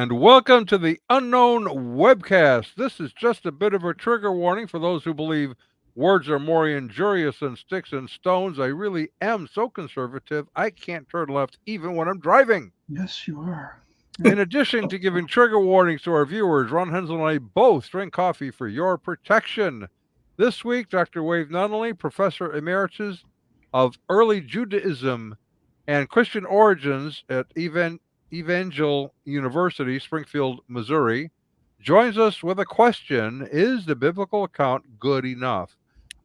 and welcome to the Unknown Webcast. This is just a bit of a trigger warning for those who believe words are more injurious than sticks and stones. I really am so conservative, I can't turn left even when I'm driving. Yes, you are. In addition to giving trigger warnings to our viewers, Ron Hensel and I both drink coffee for your protection. This week, Dr. Wave Nunnally, Professor Emeritus of Early Judaism and Christian Origins at Evangel University, Springfield, Missouri, joins us with a question: is the biblical account good enough?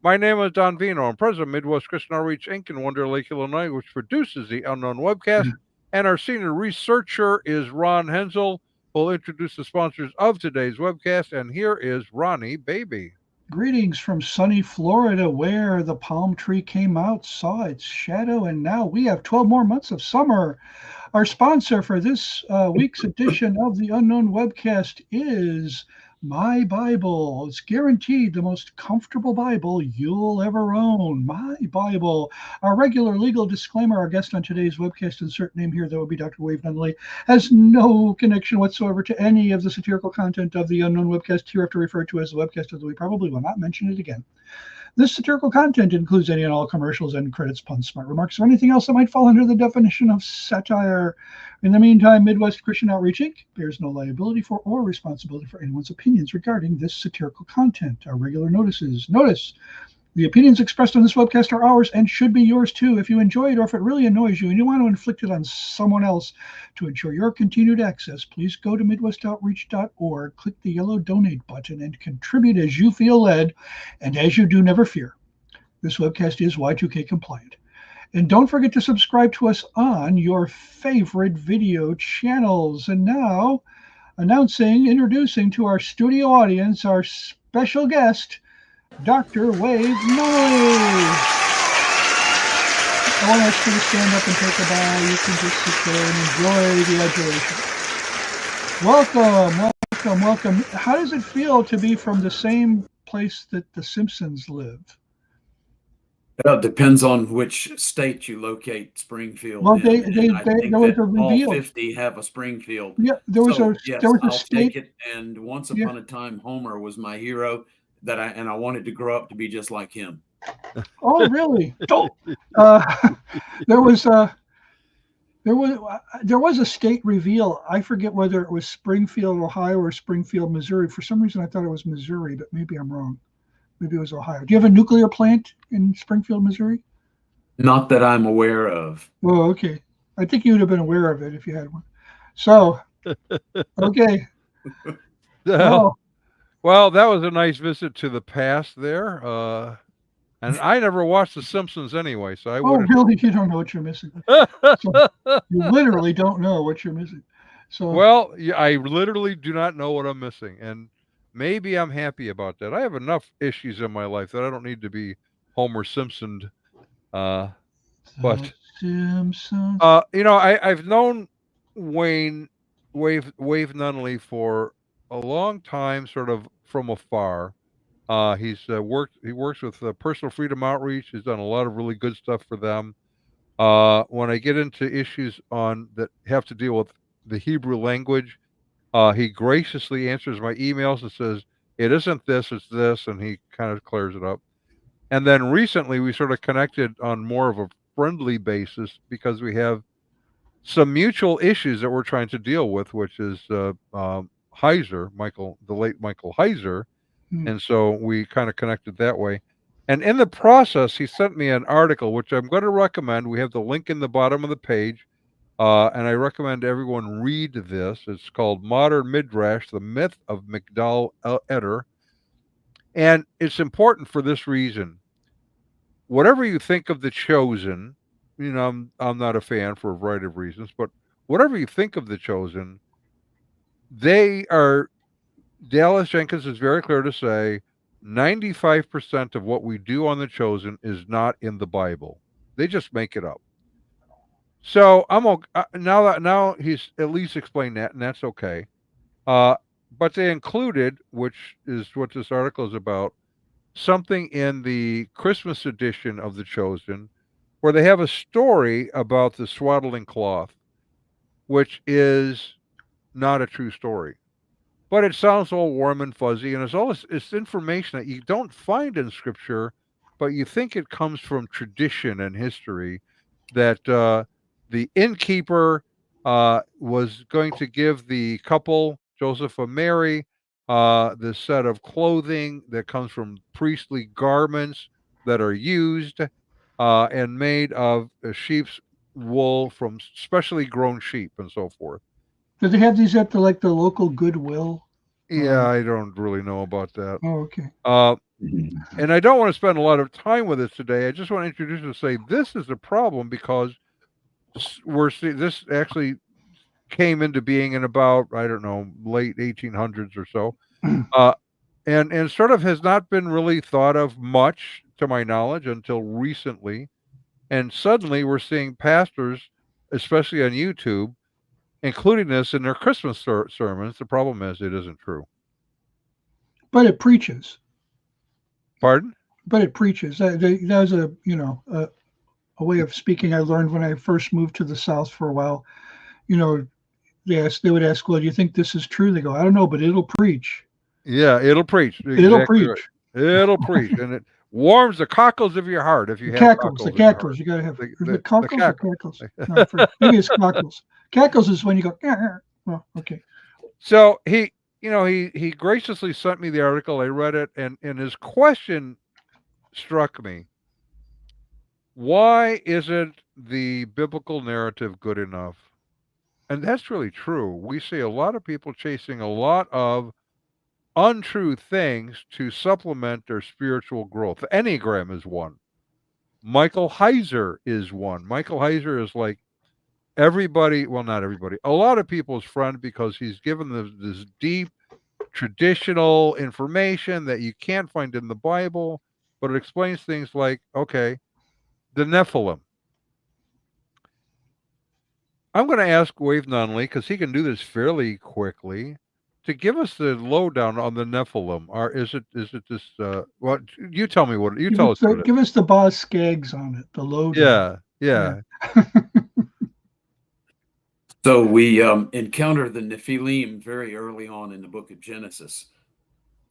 My name is Don Vino. I'm president of Midwest Christian Outreach Inc. in Wonder Lake, Illinois, which produces the Unknown Webcast. And our senior researcher is Ron Hensel, who will introduce the sponsors of today's webcast. And here is Ronnie Baby. Greetings from sunny Florida, where the palm tree came out, saw its shadow, and now we have 12 more months of summer. Our sponsor for this week's edition of the Unknown Webcast is My Bible. It's guaranteed the most comfortable Bible you'll ever own. My Bible. Our regular legal disclaimer: our guest on today's webcast, insert name here, that would be Dr. Wave Nunnally, has no connection whatsoever to any of the satirical content of the Unknown Webcast, hereafter referred to as the webcast, although we probably will not mention it again. This satirical content includes any and all commercials, and credits, puns, smart remarks, or anything else that might fall under the definition of satire. In the meantime, Midwest Christian Outreach Inc. bears no liability for or responsibility for anyone's opinions regarding this satirical content. Our regular notices. Notice: the opinions expressed on this webcast are ours and should be yours too. If you enjoy it, or if it really annoys you and you want to inflict it on someone else to ensure your continued access, please go to midwestoutreach.org, click the yellow donate button, and contribute as you feel led. And as you do, never fear, this webcast is Y2K compliant. And don't forget to subscribe to us on your favorite video channels. And now, introducing to our studio audience, our special guest, Dr. Wave Nunnally. I want to ask you to stand up and take a bow. You can just sit there and enjoy the adulation. Welcome. How does it feel to be from the same place that the Simpsons live? Well, it depends on which state you locate Springfield Well, in. there was a all reveal. 50 have a Springfield. Yeah, there was a I'll state. take it. And once upon a time, Homer was my hero, and I wanted to grow up to be just like him. Oh, really? There was a state reveal. I forget whether it was Springfield, Ohio, or Springfield, Missouri. For some reason, I thought it was Missouri, but maybe I'm wrong. Maybe it was Ohio. Do you have a nuclear plant in Springfield, Missouri? Not that I'm aware of. Oh, okay. I think you would have been aware of it if you had one. So, okay. Well, that was a nice visit to the past there. And I never watched The Simpsons anyway, so I wouldn't. Really? You don't know what you're missing. So, you literally don't know what you're missing. So, well, yeah, I literally do not know what I'm missing, and maybe I'm happy about that. I have enough issues in my life that I don't need to be Homer Simpsoned. But Simpsons. I've known Wave Nunnally for a long time, sort of from afar. He works with Personal Freedom Outreach. He's done a lot of really good stuff for them. When I get into issues that have to deal with the Hebrew language, he graciously answers my emails and says, "It isn't this, it's this," and he kind of clears it up. And then recently we sort of connected on more of a friendly basis because we have some mutual issues that we're trying to deal with, which is Heiser, the late Michael Heiser. And so we kind of connected that way. And in the process, he sent me an article, which I'm going to recommend. We have the link in the bottom of the page. And I recommend everyone read this. It's called Modern Midrash, the Myth of Migdal Eder. And it's important for this reason. Whatever you think of The Chosen, I'm not a fan for a variety of reasons, but whatever you think of The Chosen, Dallas Jenkins is very clear to say 95% of what we do on The Chosen is not in the Bible. They just make it up. So I'm okay. Now he's at least explained that, and that's okay. But they included, which is what this article is about, something in the Christmas edition of The Chosen, where they have a story about the swaddling cloth, which is not a true story. But it sounds all warm and fuzzy, and it's all it's information that you don't find in Scripture, but you think it comes from tradition and history. That the innkeeper was going to give the couple, Joseph and Mary, this set of clothing that comes from priestly garments that are used and made of sheep's wool from specially grown sheep and so forth. Do they have these at the local Goodwill? Yeah, I don't really know about that. Oh, okay. And I don't want to spend a lot of time with it today. I just want to introduce and say this is a problem because we're seeing this actually came into being in about, I don't know, late 1800s or so, and sort of has not been really thought of much, to my knowledge, until recently. And suddenly we're seeing pastors, especially on YouTube, including this in their Christmas sermons. The problem is it isn't true. But it preaches. Pardon? But it preaches. That was a way of speaking I learned when I first moved to the South for a while. They would ask, well, do you think this is true? They go, I don't know, but it'll preach. Yeah, it'll preach. Exactly it'll preach. Right. It'll preach, and it warms the cockles of your heart if you have cackles. Cockles the cackles. You got to have the cockles or cackles. No, maybe it's cockles. Cackles is when you go. Well, okay. So he graciously sent me the article. I read it, and his question struck me. Why isn't the biblical narrative good enough? And that's really true. We see a lot of people chasing a lot of untrue things to supplement their spiritual growth. The Enneagram is one. Michael Heiser is one. Michael Heiser is like everybody, well, not everybody, a lot of people's friend because he's given this deep traditional information that you can't find in the Bible, but it explains things like, okay, the Nephilim. I'm going to ask Wave Nunnally, because he can do this fairly quickly, to give us the lowdown on the Nephilim. Or is it this? Well, you tell me what you tell us. Give us the boss skags on it. The lowdown. Yeah. So we encounter the Nephilim very early on in the book of Genesis.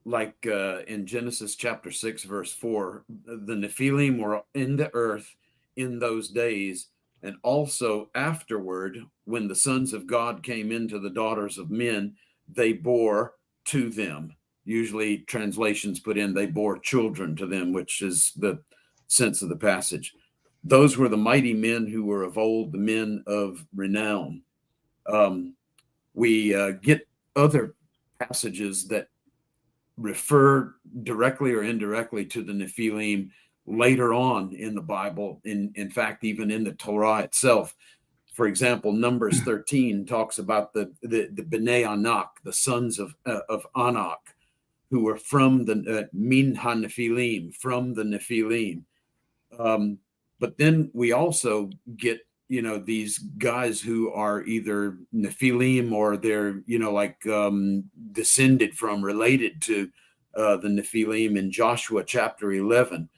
Like in Genesis chapter 6, verse 4, the Nephilim were in the earth in those days, and also afterward, when the sons of God came into the daughters of men, they bore to them. Usually translations put in, they bore children to them, which is the sense of the passage. Those were the mighty men who were of old, the men of renown. We get other passages that refer directly or indirectly to the Nephilim later on in the Bible. In fact, even in the Torah itself. For example, Numbers 13 talks about the Bnei Enoch, the sons of Enoch, who were from the Min HaNephilim, from the Nephilim. But then we also get these guys who are either Nephilim or they're, descended from, related to the Nephilim in Joshua chapter 11,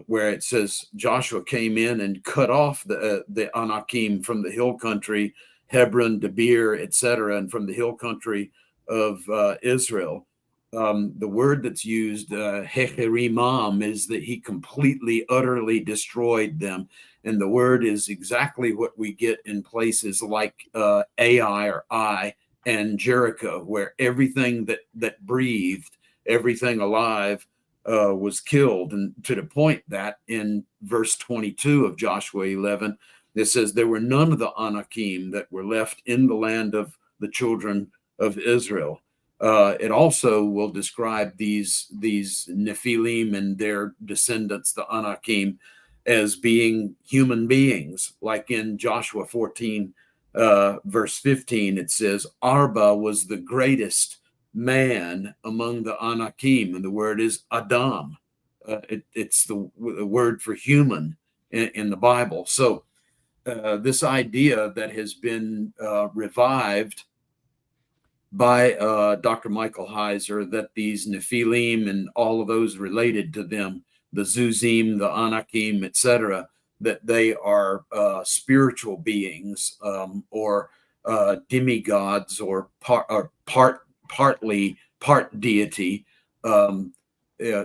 where it says Joshua came in and cut off the Anakim from the hill country, Hebron, Debir, etc., and from the hill country of Israel. The word that's used, hecherimam, is that he completely, utterly destroyed them. And the word is exactly what we get in places like Ai or Ai and Jericho, where everything that breathed, everything alive was killed. And to the point that in verse 22 of Joshua 11, it says there were none of the Anakim that were left in the land of the children of Israel. It also will describe these Nephilim and their descendants, the Anakim, as being human beings. Like in Joshua 14, verse 15, it says, Arba was the greatest man among the Anakim, and the word is Adam. It's the word for human in the Bible. So this idea that has been revived by Dr. Michael Heiser, that these Nephilim and all of those related to them, the Zuzim, the Anakim, etc., that they are spiritual beings or demigods or partly part deity,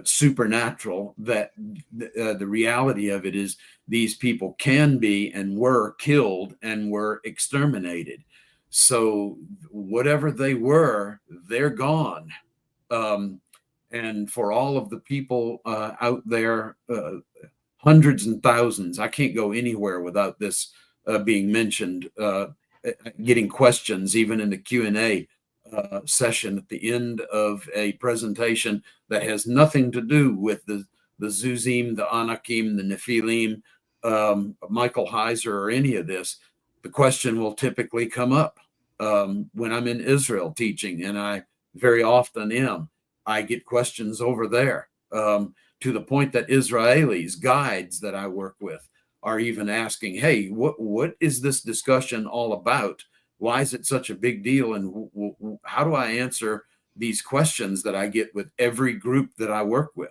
supernatural, that the reality of it is these people can be and were killed and were exterminated. So whatever they were, they're gone. And for all of the people out there, hundreds and thousands, I can't go anywhere without this being mentioned, getting questions even in the Q&A session at the end of a presentation that has nothing to do with the Zuzim, the Anakim, the Nephilim, Michael Heiser, or any of this. The question will typically come up when I'm in Israel teaching, and I very often am. I get questions over there, to the point that Israelis, guides that I work with, are even asking, hey, what is this discussion all about? Why is it such a big deal? And how do I answer these questions that I get with every group that I work with?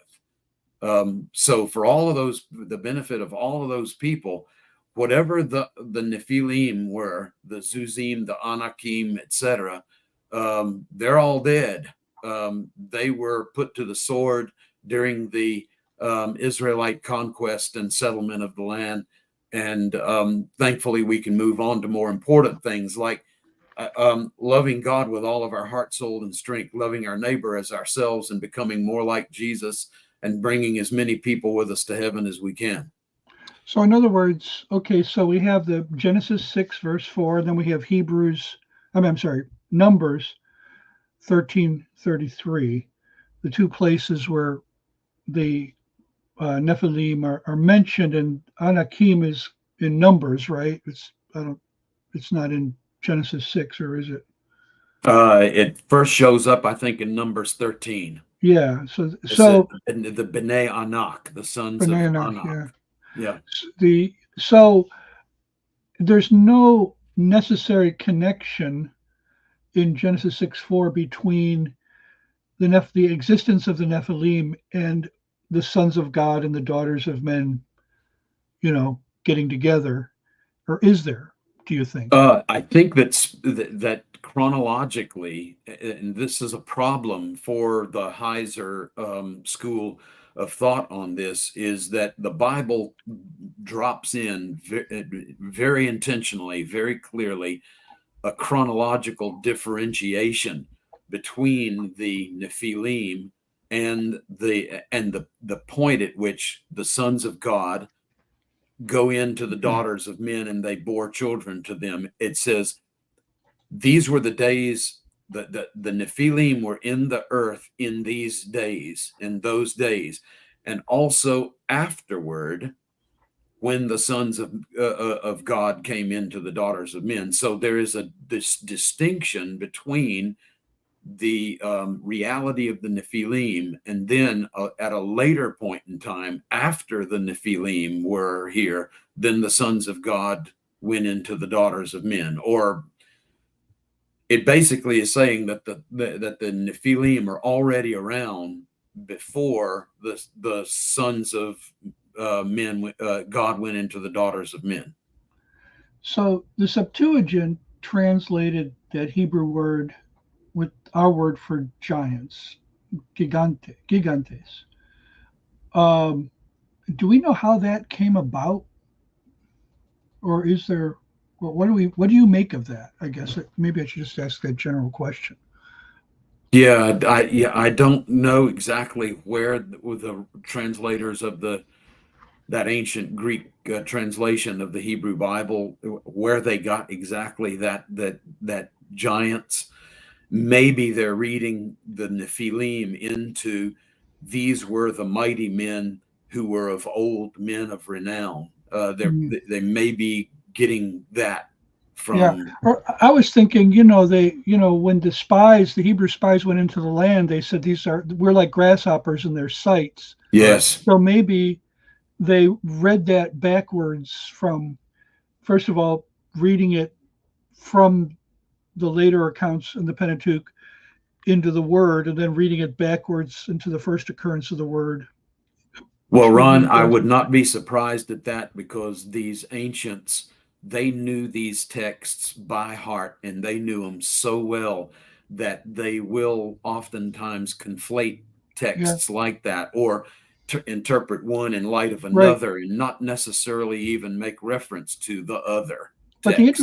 So for all of those, the benefit of all of those people, whatever the Nephilim were, the Zuzim, the Anakim, etc., they're all dead. They were put to the sword during the Israelite conquest and settlement of the land. And thankfully, we can move on to more important things like loving God with all of our heart, soul, and strength, loving our neighbor as ourselves, and becoming more like Jesus, and bringing as many people with us to heaven as we can. So in other words, okay, so we have the Genesis 6, verse 4, and then we have Numbers 13:33, the two places where the Nephilim are mentioned, and Anakim is in Numbers, right? It's not in Genesis 6, or is it? It first shows up, I think, in Numbers 13. Yeah. So the Bnei Anak, the sons of Anak. Yeah. So there's no necessary connection in Genesis 6:4 between the existence of the Nephilim and the sons of God and the daughters of men, getting together, or is there? Do you think? I think that chronologically, and this is a problem for the Heiser school of thought on this, is that the Bible drops in very intentionally, very clearly, a chronological differentiation between the Nephilim and the point at which the sons of God go into the daughters of men and they bore children to them. It says these were the days that the Nephilim were in the earth in these days, in those days, and also afterward when the sons of God came into the daughters of men. So there is this distinction between the reality of the Nephilim, and then at a later point in time, after the Nephilim were here, then the sons of God went into the daughters of men. Or it basically is saying that the Nephilim are already around before the sons of men, God went into the daughters of men. So the Septuagint translated that Hebrew word with our word for giants, gigantes. Do we know how that came about, or is there? Well, what do you make of that? I guess maybe I should just ask that general question. Yeah, I don't know exactly where the translators of that ancient Greek translation of the Hebrew Bible, where they got exactly that giants. Maybe they're reading the Nephilim into these were the mighty men who were of old, men of renown. They may be getting that from. Yeah, or I was thinking, when the Hebrew spies went into the land, they said we're like grasshoppers in their sights. Yes. So maybe they read that backwards from, first of all, reading it from the later accounts in the Pentateuch into the word, and then reading it backwards into the first occurrence of the word. Well, Ron, I would not be surprised at that, because these ancients they knew these texts by heart, and they knew them so well that they will oftentimes conflate texts like that, or interpret one in light of Right. another, and not necessarily even make reference to the other But the text.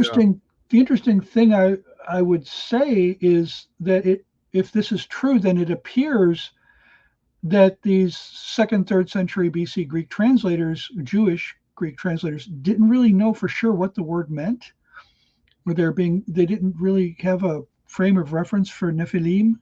interesting thing I would say is that if this is true, then it appears that these second, third century BC Greek translators, Jewish Greek translators, didn't really know for sure what the word meant. Or they didn't really have a frame of reference for Nephilim.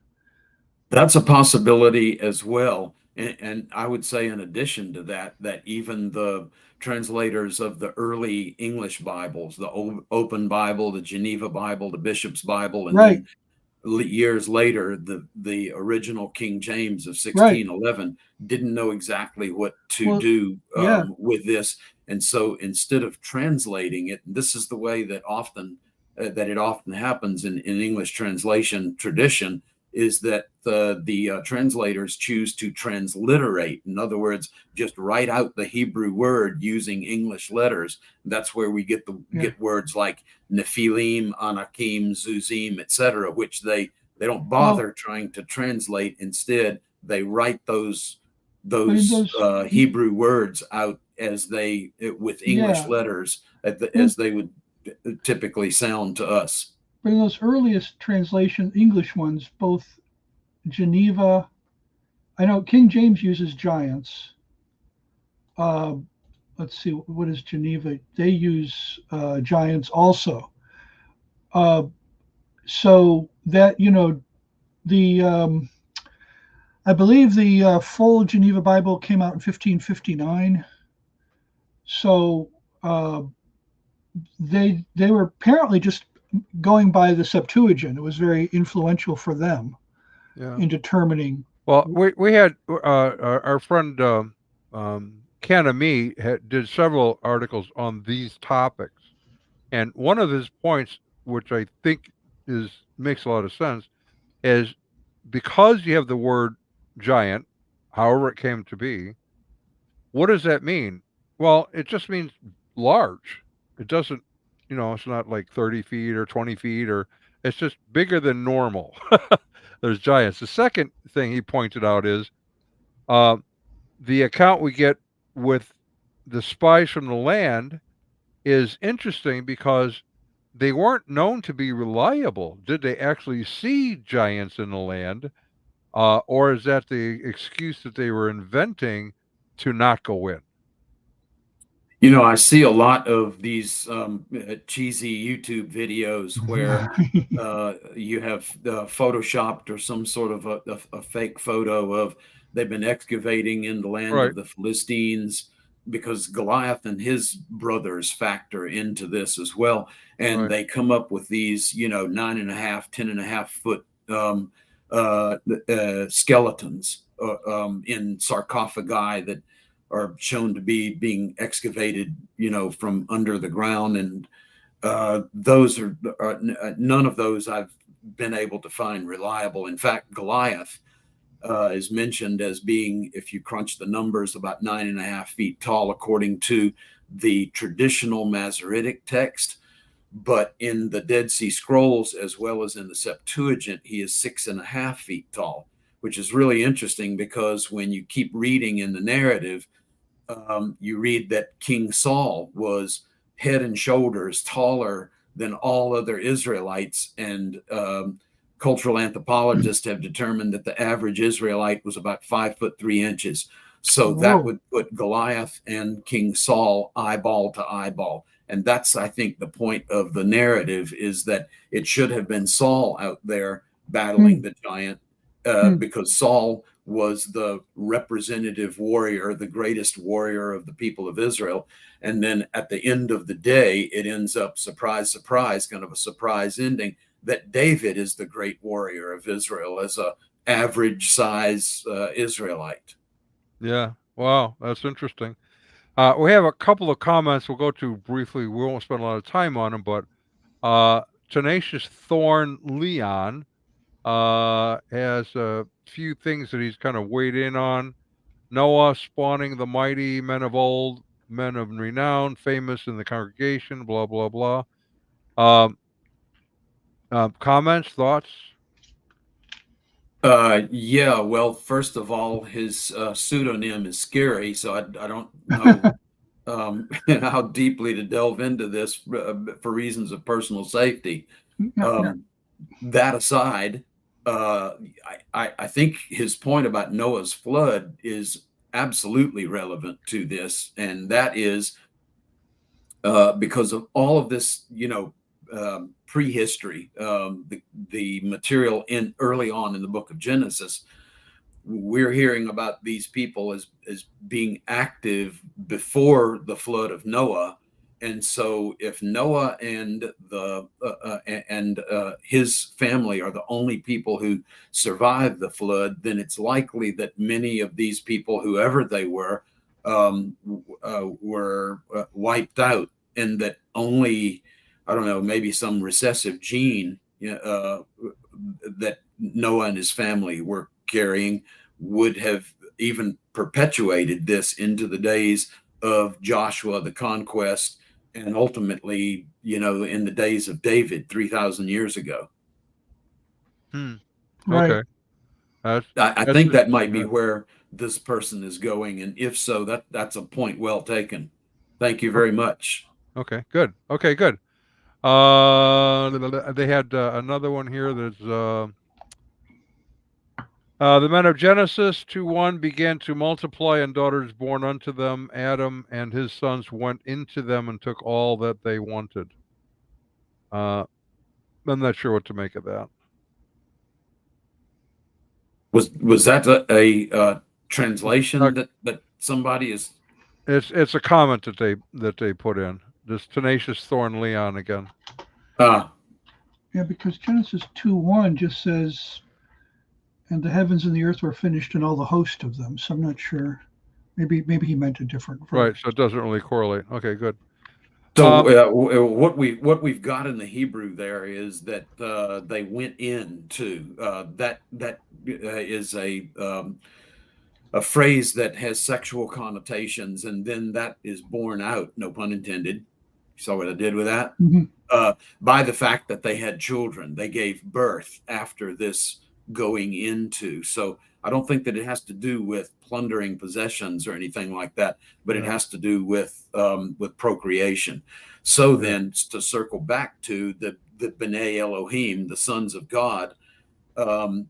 That's a possibility as well. And I would say, in addition to that, that even the translators of the early English Bibles, the Open Bible, the Geneva Bible, the Bishop's Bible, and Right. then years later, the original King James of Right. 1611 didn't know exactly what to Well, do yeah. with this. And so instead of translating it, this is the way that it often happens in English translation tradition, is that the translators choose to transliterate. In other words, just write out the Hebrew word using English letters. That's where we get get words like Nephilim, Anakim, Zuzim, etc., which they don't bother trying to translate. Instead, they write those Hebrew words out as with English letters as they would typically sound to us. But in those earliest translation English ones, both Geneva, I know King James uses giants. Let's see, what is Geneva? They use giants also. So that, the I believe the full Geneva Bible came out in 1559. So they were apparently just going by the Septuagint. It was very influential for them in determining. Well, we had our friend Ken and me did several articles on these topics, and one of his points, which I think makes a lot of sense, is because you have the word giant, however it came to be, what does that mean? Well, it just means large. It doesn't, it's not like 30 feet or 20 feet, or it's just bigger than normal. There's giants. The second thing he pointed out is the account we get with the spies from the land is interesting because they weren't known to be reliable. Did they actually see giants in the land? Or is that the excuse that they were inventing to not go in? I see a lot of these cheesy YouTube videos where you have photoshopped or some sort of a fake photo of they've been excavating in the land Right. of the Philistines, because Goliath and his brothers factor into this as well. And Right. they come up with these, 9.5, 10.5 foot skeletons in sarcophagi that are shown to be being excavated, from under the ground. And those are none of those I've been able to find reliable. In fact, Goliath is mentioned as being, if you crunch the numbers, about 9.5 feet tall, according to the traditional Masoretic text. But in the Dead Sea Scrolls, as well as in the Septuagint, he is 6.5 feet tall, which is really interesting, because when you keep reading in the narrative, you read that King Saul was head and shoulders taller than all other Israelites, and cultural anthropologists have determined that the average Israelite was about 5'3". So that would put Goliath and King Saul eyeball to eyeball. And that's, I think, the point of the narrative, is that it should have been Saul out there battling the giant, because Saul was the representative warrior, the greatest warrior of the people of Israel. And then at the end of the day, it ends up, surprise, surprise, kind of a surprise ending, that David is the great warrior of Israel as a average size Israelite. Yeah. Wow. That's interesting. We have a couple of comments we'll go to briefly. We won't spend a lot of time on them, but Tenacious Thorn Leon has a few things that he's kind of weighed in on. Noah spawning the mighty men of old. men of renown, famous in the congregation, blah, blah, blah. Um, Comments, thoughts? Yeah, well, first of all, his pseudonym is scary, so I don't know how deeply to delve into this for reasons of personal safety. Yeah. That aside, I think his point about Noah's flood is absolutely relevant to this, and that is because of all of this, prehistory, the material in early on in the book of Genesis. We're hearing about these people as being active before the flood of Noah, and so if Noah and his family are the only people who survived the flood, then it's likely that many of these people, whoever they were wiped out, and that only, I don't know, maybe some recessive gene that Noah and his family were carrying would have even perpetuated this into the days of Joshua, the conquest, and ultimately, in the days of David 3,000 years ago. Right. Okay. That's I that's think that might interesting, be right. where this person is going, and if so, that's a point well taken. Thank you O- very much. Okay, good. Okay, good. They had another one here that's the men of Genesis 2:1 began to multiply, and daughters born unto them. Adam and his sons went into them and took all that they wanted. Uh, I'm not sure what to make of that. Was that a Uh, translation that somebody is? it's a comment that they put in. This tenacious thorn Leon again. Uh, Yeah, because Genesis 2:1 just says, and the heavens and the earth were finished and all the host of them. So I'm not sure. Maybe he meant a different Right, verse. so it doesn't really correlate. Okay, good. So what we've got in the Hebrew there is that they went into that is a phrase that has sexual connotations, and then that is borne out, no pun intended. You saw what I did with that? Mhm. By the fact that they had children, they gave birth after this going into. So I don't think that it has to do with plundering possessions or anything like that, but it Yeah, has to do with procreation. So yeah, then, to circle back to the B'nai Elohim, the sons of God, um,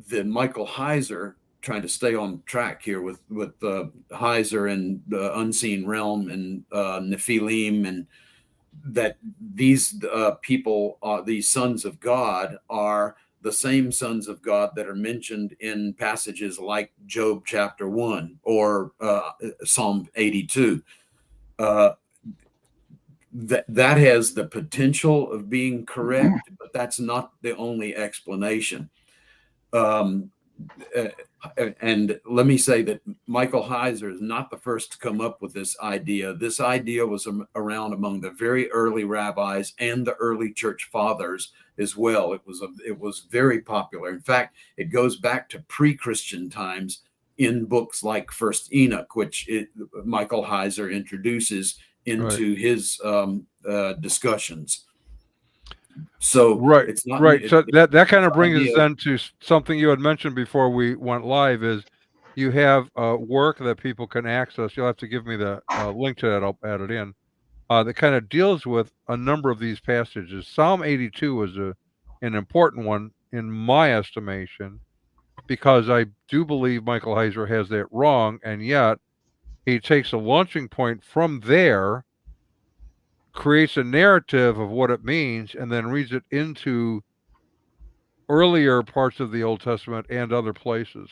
the Michael Heiser, trying to stay on track here with Heiser and the unseen realm and Nephilim, and that these people, these sons of God, are the same sons of God that are mentioned in passages like Job chapter 1 or Psalm 82. Uh, that has the potential of being correct, but that's not the only explanation. Um, and let me say that Michael Heiser is not the first to come up with this idea. This idea was around among the very early rabbis and the early church fathers as well. It was very popular. In fact, it goes back to pre-Christian times in books like First Enoch, which Michael Heiser introduces right. into his discussions. So Right, it's not right. So that kind this of brings us idea. then to something you had mentioned before we went live is you have work that people can access. You'll have to give me the link to that. I'll add it in. That kind of deals with a number of these passages. Psalm 82 is an important one in my estimation because I do believe Michael Heiser has that wrong, and yet he takes a launching point from there, creates a narrative of what it means, and then reads it into earlier parts of the Old Testament and other places.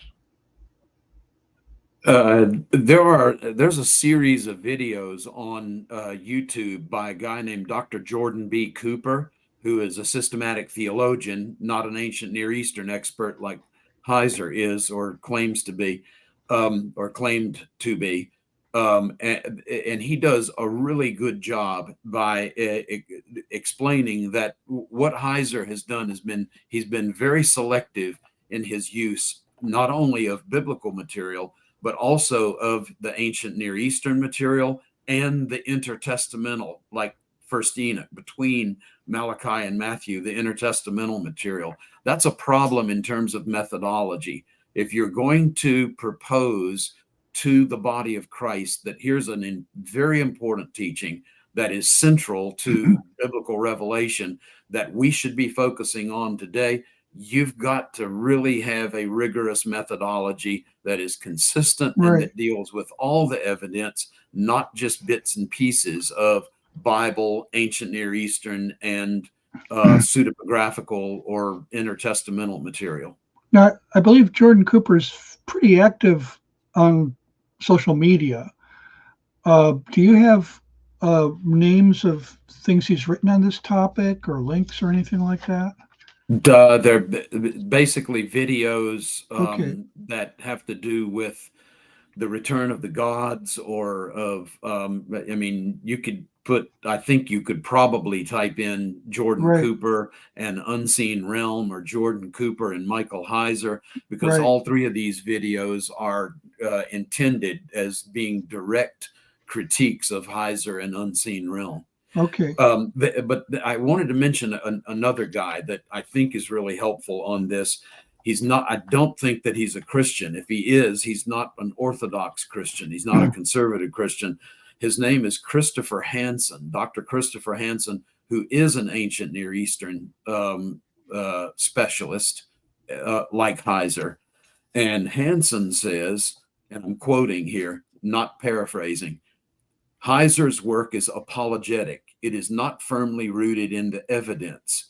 There's a series of videos on YouTube by a guy named Dr. Jordan B. Cooper, who is a systematic theologian, not an ancient Near Eastern expert like Heiser is or claims to be, or claimed to be. And he does a really good job by explaining that what Heiser has done he's been very selective in his use, not only of biblical material, but also of the ancient Near Eastern material and the intertestamental, like First Enoch, between Malachi and Matthew, the intertestamental material. That's a problem in terms of methodology. If you're going to propose to the body of Christ that here's a very important teaching that is central to biblical revelation that we should be focusing on today, you've got to really have a rigorous methodology that is consistent and that deals with all the evidence, not just bits and pieces of Bible, ancient Near Eastern, and pseudepigraphical or intertestamental material. Now, I believe Jordan Cooper's pretty active on social media. Do you have names of things he's written on this topic or links or anything like that? They're basically videos that have to do with the return of the gods, or of, I mean, you could put, I think you could probably type in Jordan Cooper and Unseen Realm, or Jordan Cooper and Michael Heiser, because all three of these videos are intended as being direct critiques of Heiser and Unseen Realm. Okay. But I wanted to mention another guy that I think is really helpful on this. He's not, I don't think that he's a Christian. If he is, he's not an Orthodox Christian. He's not a conservative Christian. His name is Christopher Hansen, Dr. Christopher Hansen, who is an ancient Near Eastern specialist, like Heiser. And Hansen says, and I'm quoting here, not paraphrasing, Heiser's work is apologetic. It is not firmly rooted in the evidence.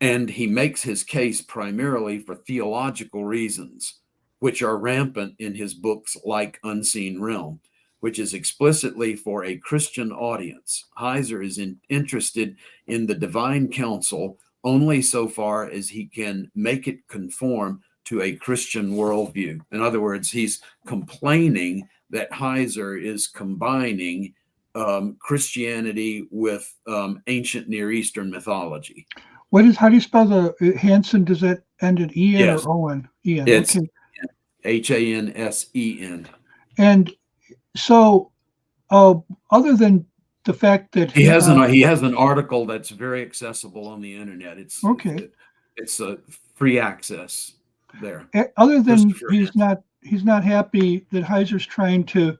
And he makes his case primarily for theological reasons, which are rampant in his books like Unseen Realm, which is explicitly for a Christian audience. Heiser is interested in the divine counsel only so far as he can make it conform to a Christian worldview. In other words, he's complaining that Heiser is combining Christianity with ancient Near Eastern mythology. How do you spell the Hansen? Does that end in E-N or O-N? E-N. It's Hansen. And so, other than the fact that he has an article that's very accessible on the internet. It's a free access there. Other than he's not happy that Heiser's trying to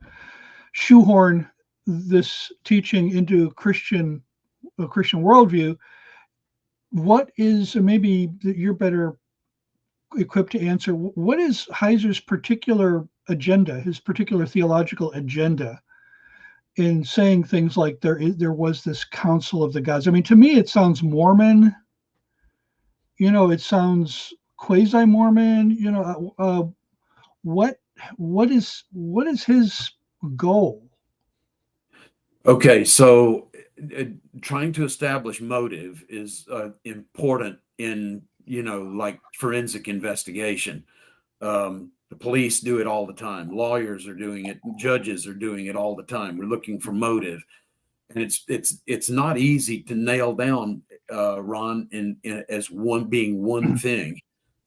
shoehorn this teaching into a Christian worldview, what is, maybe you're better equipped to answer, what is Heiser's particular agenda, his particular theological agenda, in saying things like there was this council of the gods? I mean, to me, it sounds Mormon. It sounds quasi-Mormon. What is his goal? Okay, so trying to establish motive is important in, like forensic investigation. The police do it all the time. Lawyers are doing it. Judges are doing it all the time. We're looking for motive, and it's not easy to nail down, Ron, as being one thing.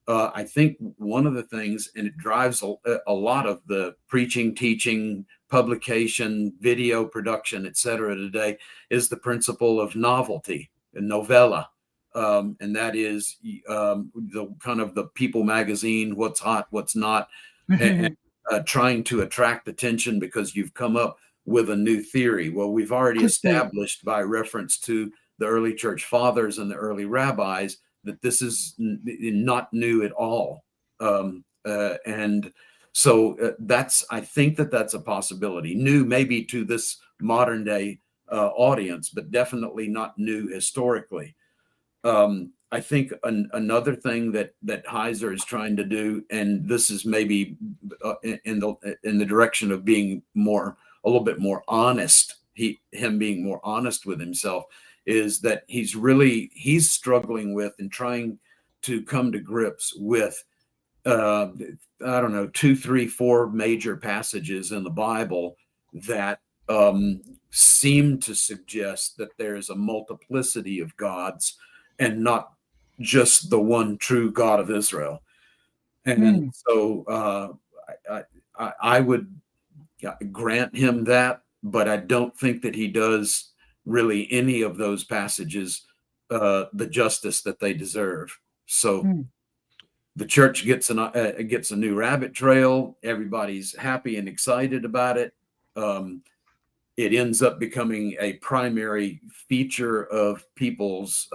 I think one of the things, and it drives a lot of the preaching, teaching, publication, video production, etc. today, is the principle of novelty and novella. And that is the kind of the People magazine, what's hot, what's not, and trying to attract attention because you've come up with a new theory. Well, we've already established by reference to the early church fathers and the early rabbis that this is not new at all. And so I think that's a possibility. New maybe to this modern day audience, but definitely not new historically. I think another thing that Heiser is trying to do, and this is maybe in the direction of being a little bit more honest, him being more honest with himself, is that he's struggling with and trying to come to grips with, I don't know, 2, 3, 4 major passages in the Bible that seem to suggest that there is a multiplicity of gods and not just the one true God of Israel. And so I would grant him that. but I don't think that he does really any of those passages the justice that they deserve. So the church gets a new rabbit trail. Everybody's happy and excited about it. It ends up becoming a primary feature of people's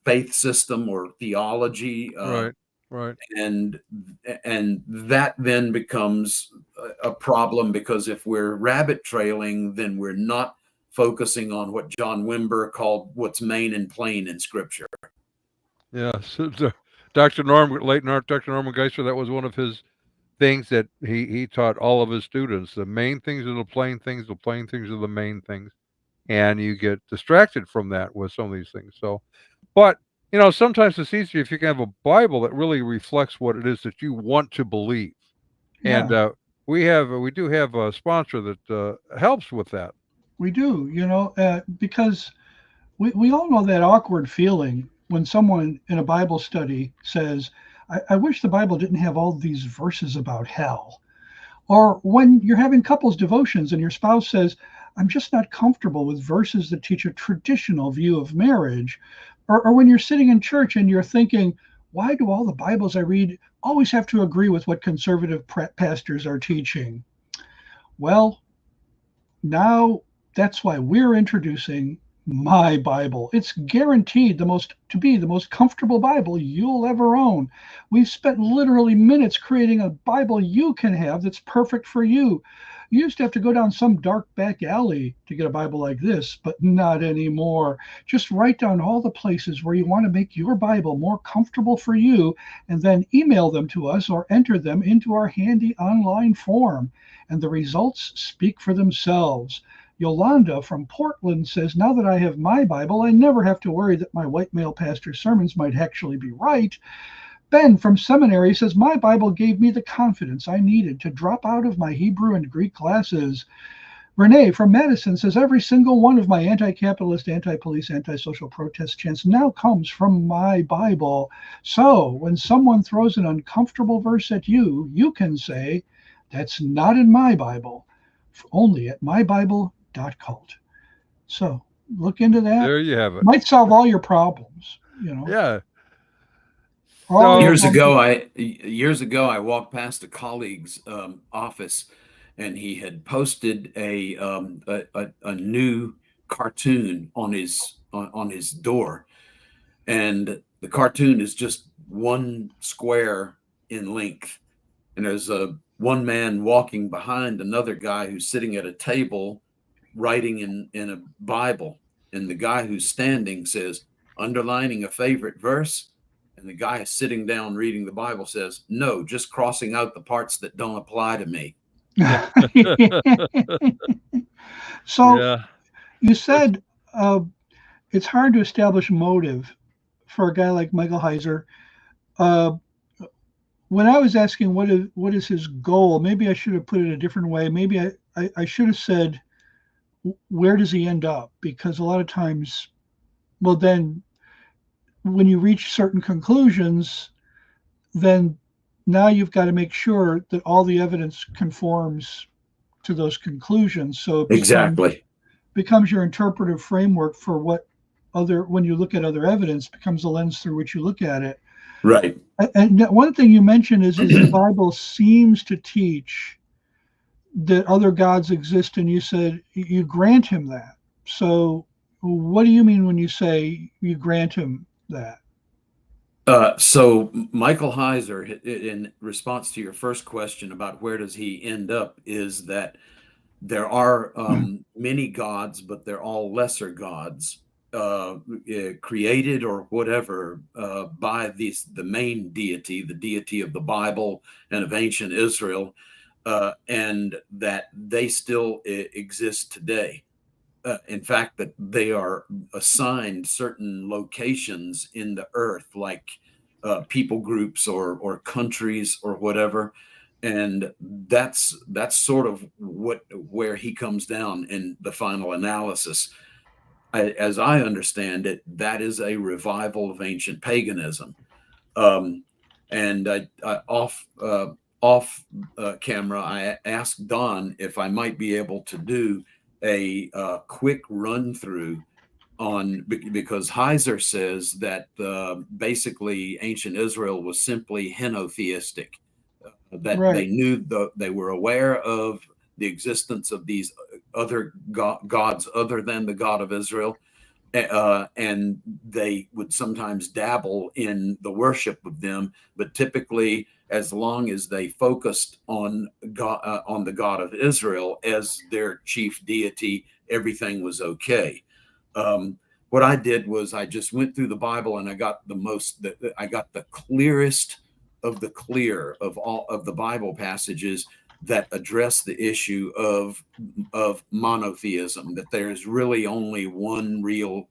faith system or theology. Right. Right. And that then becomes a problem, because if we're rabbit trailing, then we're not focusing on what John Wimber called what's main and plain in Scripture. Yeah. So, Dr. Norman Geiser, that was one of his things that he taught all of his students. The main things are the plain things. The plain things are the main things. And you get distracted from that with some of these things. So, but sometimes it's easier if you can have a Bible that really reflects what it is that you want to believe. Yeah. And we do have a sponsor that helps with that. We do, because we all know that awkward feeling when someone in a Bible study says, I wish the Bible didn't have all these verses about hell. Or when you're having couples devotions and your spouse says, I'm just not comfortable with verses that teach a traditional view of marriage. Or when you're sitting in church and you're thinking, why do all the Bibles I read always have to agree with what conservative pastors are teaching? Well, now that's why we're introducing My Bible. It's guaranteed to be the most comfortable Bible you'll ever own. We've spent literally minutes creating a Bible you can have that's perfect for you. You used to have to go down some dark back alley to get a Bible like this, but not anymore. Just write down all the places where you want to make your Bible more comfortable for you, and then email them to us or enter them into our handy online form. And the results speak for themselves. Yolanda from Portland says, now that I have my Bible, I never have to worry that my white male pastor's sermons might actually be right. Ben from seminary says, my Bible gave me the confidence I needed to drop out of my Hebrew and Greek classes. Renee from Madison says, every single one of my anti-capitalist, anti-police, anti-social protest chants now comes from my Bible. So when someone throws an uncomfortable verse at you, you can say, that's not in my Bible, only at mybible.cult. So look into that. There you have it. Might solve all your problems, Yeah. So, years ago, I walked past a colleague's office, and he had posted a new cartoon on his door, and the cartoon is just one square in length, and there's one man walking behind another guy who's sitting at a table writing in a Bible, and the guy who's standing says, underlining a favorite verse. And the guy sitting down reading the Bible says, no, just crossing out the parts that don't apply to me. So Yeah. you said it's hard to establish motive for a guy like Michael Heiser. When I was asking what is his goal, maybe I should have put it a different way. Maybe I should have said, where does he end up? Because a lot of times, well, then when you reach certain conclusions, then now you've got to make sure that all the evidence conforms to those conclusions. So it becomes your interpretive framework for when you look at other evidence, becomes the lens through which you look at it. Right. And one thing you mentioned is the Bible seems to teach that other gods exist, and you said you grant him that. So what do you mean when you say you grant him that? So Michael Heiser, in response to your first question about where does he end up, is that there are many gods, but they're all lesser gods, created or whatever by the main deity, the deity of the Bible and of ancient Israel, and that they still exist today. In fact, that they are assigned certain locations in the earth, like people groups or countries or whatever, and that's sort of where he comes down in the final analysis. As I understand it, that is a revival of ancient paganism. And off camera, I asked Don if I might be able to do a quick run through on, because Heiser says that basically ancient Israel was simply henotheistic, that Right. they knew they were aware of the existence of these other gods other than the God of Israel, and they would sometimes dabble in the worship of them, but typically, as long as they focused on God, on the God of Israel as their chief deity, everything was okay. What I did was I just went through the Bible and I got I got the clearest of the clear of all of the Bible passages that address the issue of monotheism, that there's really only one real,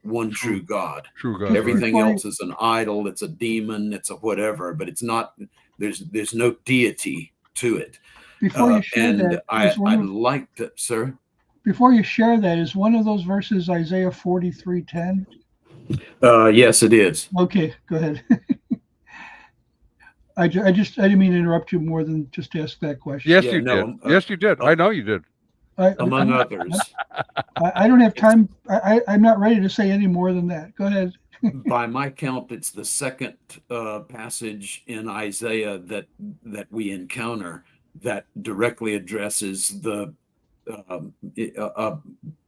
one true God. True God. Everything Before you- else is an idol, it's a demon, it's a whatever, but it's not. There's no deity to it. Before you share And that, is one I'd of, like to, sir. before you share that, is one of those verses Isaiah 43:10? Yes, it is. Okay, go ahead. I didn't mean to interrupt you more than just to ask that question. Yes, Yeah, you no, did. Yes, you did. I know you did. Among I'm not, others. I don't have time. I'm not ready to say any more than that. Go ahead. By my count, it's the second passage in Isaiah that we encounter that directly addresses the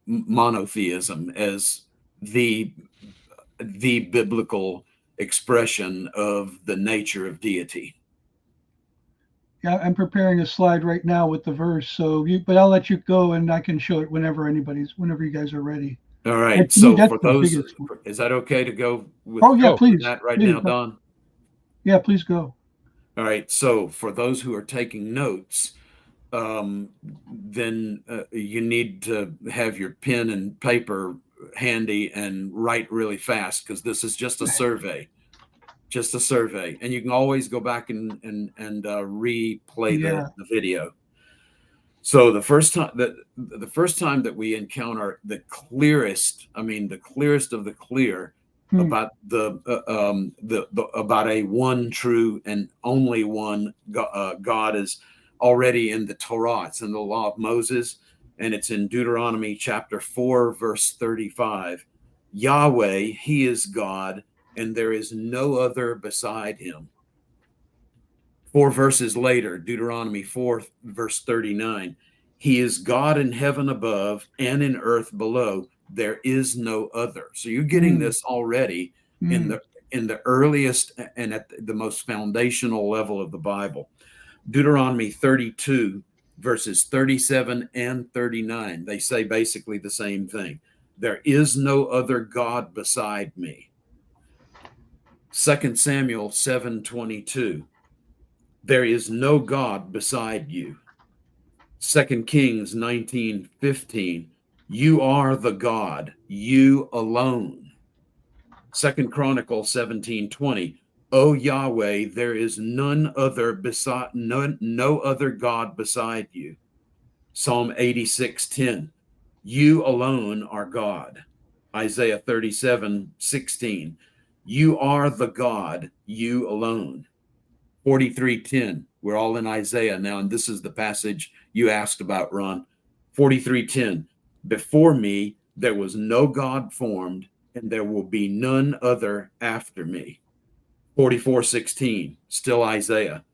monotheism as the biblical expression of the nature of deity. Yeah, I'm preparing a slide right now with the verse. So, but I'll let you go, and I can show it whenever you guys are ready. All right. To me, So that's for the those, biggest one. is that okay to go with, Oh yeah, Go. please. that right please now, go. Don? Yeah, please go. All right. So for those who are taking notes, then you need to have your pen and paper handy and write really fast, because this is just a survey, and you can always go back and replay Yeah. the video. So the first time that we encounter the clearest of the clear about about a one true and only one God is already in the Torah. It's in the law of Moses, and it's in Deuteronomy chapter 4, verse 35. Yahweh, he is God, and there is no other beside him. 4 verses later, Deuteronomy 4, verse 39. He is God in heaven above and in earth below. There is no other. So you're getting this already in the earliest and at the most foundational level of the Bible. Deuteronomy 32, verses 37 and 39. They say basically the same thing. There is no other God beside me. 2 Samuel 7:22. There is no God beside you. 2 Kings 19:15. You are the God, you alone. 2 Chronicles 17:20. O Yahweh, there is no other God beside you. Psalm 86:10. You alone are God. Isaiah 37:16. You are the God, you alone. 43:10. We're all in Isaiah now, and this is the passage you asked about, Ron. 43:10. Before me there was no God formed, and there will be none other after me. 44:16. Still Isaiah.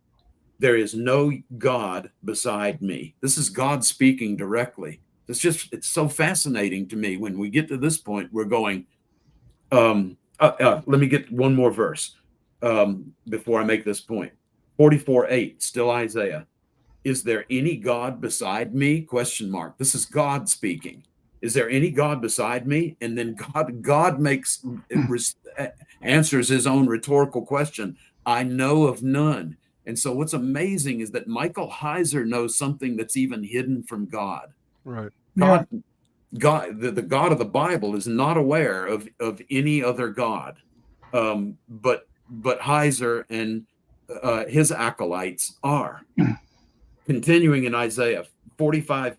There is no God beside me. This is God speaking directly. It's so fascinating to me. When we get to this point, we're going, let me get one more verse before I make this point. 44:8, still Isaiah. Is there any God beside me? Question mark. This is God speaking. Is there any God beside me? And then God answers his own rhetorical question. I know of none. And so what's amazing is that Michael Heiser knows something that's even hidden from God. Right. God, the God of the Bible is not aware of any other God. But Heiser and his acolytes are. Continuing in Isaiah 45,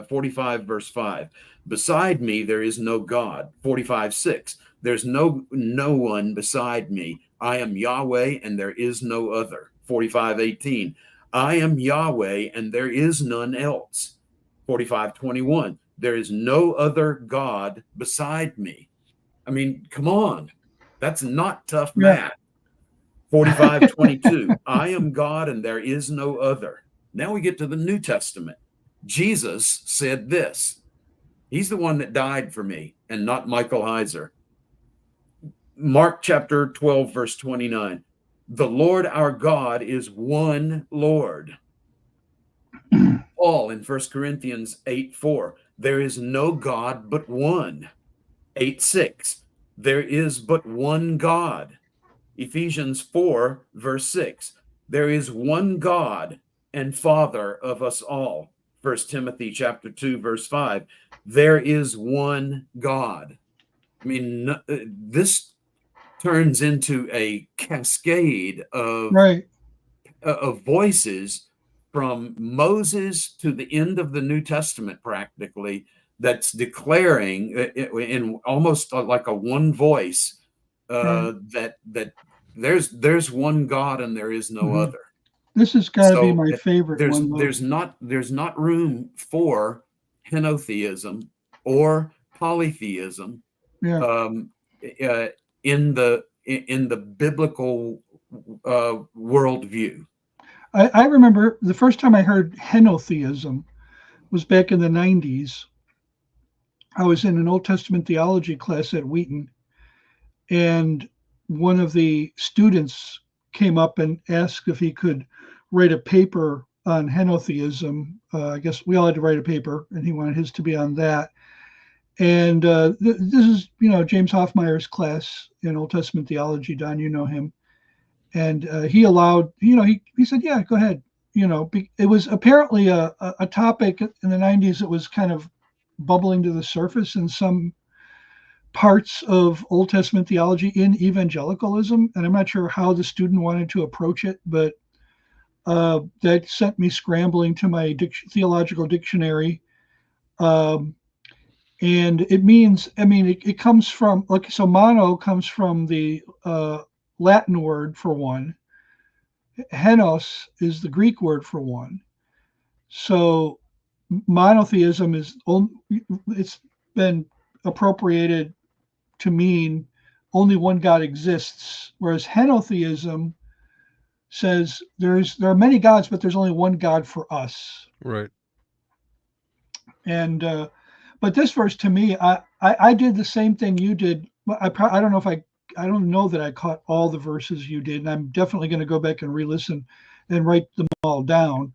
45 verse 5. Beside me there is no God. 45:6. There's no one beside me. I am Yahweh and there is no other. 45:18. I am Yahweh and there is none else. 45:21, there is no other God beside me. I mean, come on. That's not tough math. 45:22, I am God and there is no other. Now we get to the New Testament. Jesus said this. He's the one that died for me and not Michael Heiser. Mark chapter 12, verse 29. The Lord our God is one Lord. Paul in 1 Corinthians 8:4. There is no God but one. 8:6. There is but one God. Ephesians 4, verse 6. There is one God and Father of us all. 1 Timothy chapter 2, verse 5. There is one God. I mean, this turns into a cascade of voices from Moses to the end of the New Testament, practically, that's declaring in almost like a one voice that there's one God and there is no other. This has got to be my favorite one. There's not room for henotheism or polytheism in the biblical worldview. I remember the first time I heard henotheism was back in the 90s. I was in an Old Testament theology class at Wheaton, and one of the students came up and asked if he could write a paper on henotheism. I guess we all had to write a paper, and he wanted his to be on that. And this is, James Hoffmeyer's class in Old Testament theology. Don, you know him. And he allowed, he said, yeah, go ahead. It was apparently a topic in the 90s that was kind of bubbling to the surface in some parts of Old Testament theology in evangelicalism. And I'm not sure how the student wanted to approach it, but that sent me scrambling to my theological dictionary. And it means, it comes from, so mono comes from the Latin word for one. Henos is the Greek word for one. So monotheism it's been appropriated to mean only one God exists, whereas henotheism says there are many gods, but there's only one God for us. Right. And but this verse, to me, I did the same thing you did. I don't know that I caught all the verses you did, and I'm definitely going to go back and re-listen and write them all down.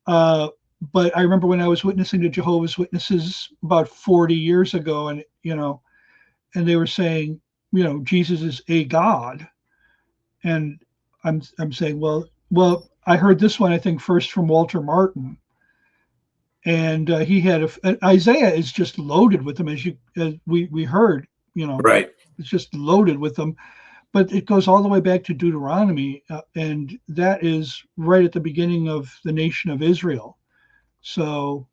But I remember when I was witnessing to Jehovah's Witnesses about 40 years ago, and and they were saying, Jesus is a God, and I'm saying, well, I heard this one, I think, first from Walter Martin, and he had Isaiah is just loaded with them, as we heard, right. It's just loaded with them, but it goes all the way back to Deuteronomy, and that is right at the beginning of the nation of Israel. So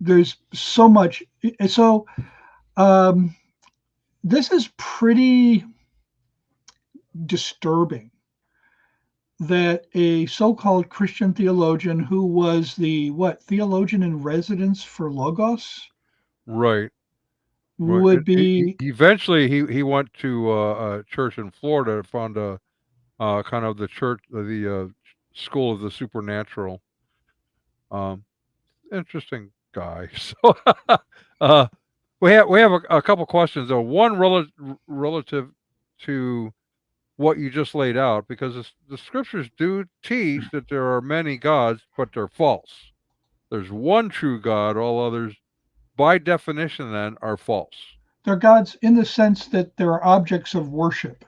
there's so much. So this is pretty disturbing that a so-called Christian theologian who was the theologian in residence for Logos, right, would be eventually he went to a church in Florida, found a kind of the church, the school of the supernatural. Interesting guy. So we have a couple questions though. One relative to what you just laid out, because the scriptures do teach that there are many gods, but they're false. There's one true God. All others, by definition, then, are false. They're gods in the sense that there are objects of worship.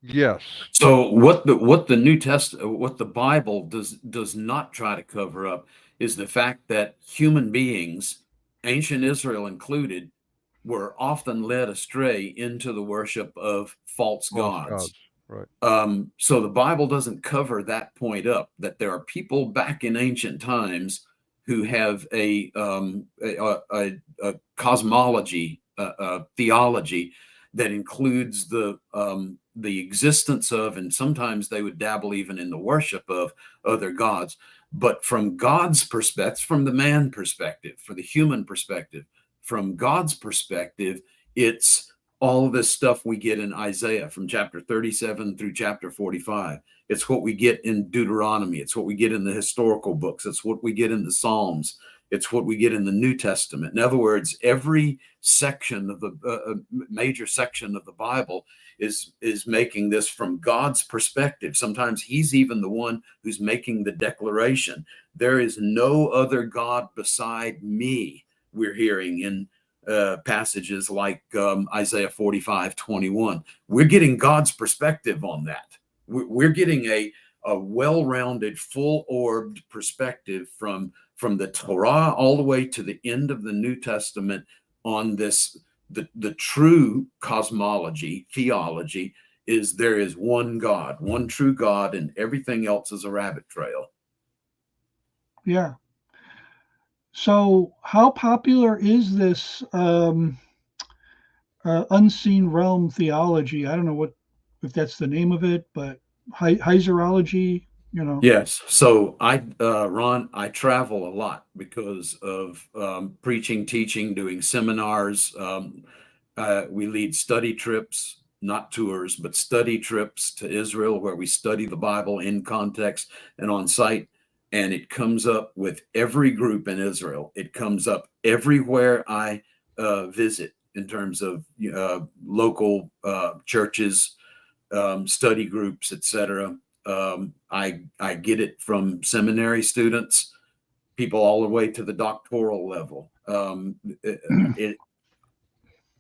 Yes. So what the New Testament, what the Bible does not try to cover up is the fact that human beings, ancient Israel included, were often led astray into the worship of false gods. Right. So the Bible doesn't cover that point up, that there are people back in ancient times who have a cosmology, theology that includes the the existence of, and sometimes they would dabble even in the worship of other gods. But from God's perspective, from the man perspective, for the human perspective, from God's perspective, it's all of this stuff we get in Isaiah from chapter 37 through chapter 45. It's what we get in Deuteronomy. It's what we get in the historical books. It's what we get in the Psalms. It's what we get in the New Testament. In other words, every section of the major section of the Bible is making this from God's perspective. Sometimes he's even the one who's making the declaration. There is no other God beside me, we're hearing in passages like Isaiah 45:21. We're getting God's perspective on that. We're getting a well-rounded, full-orbed perspective from the Torah all the way to the end of the New Testament on this. The true cosmology, theology, is there is one God, one true God, and everything else is a rabbit trail. Yeah. So how popular is this unseen realm theology? I don't know if that's the name of it, but Heiserology, you know. Yes. So Ron, I travel a lot because of preaching, teaching, doing seminars. We lead study trips, not tours, but study trips to Israel where we study the Bible in context and on site. And it comes up with every group in Israel. It comes up everywhere I visit in terms of local churches, study groups, etc. I get it from seminary students, people all the way to the doctoral level.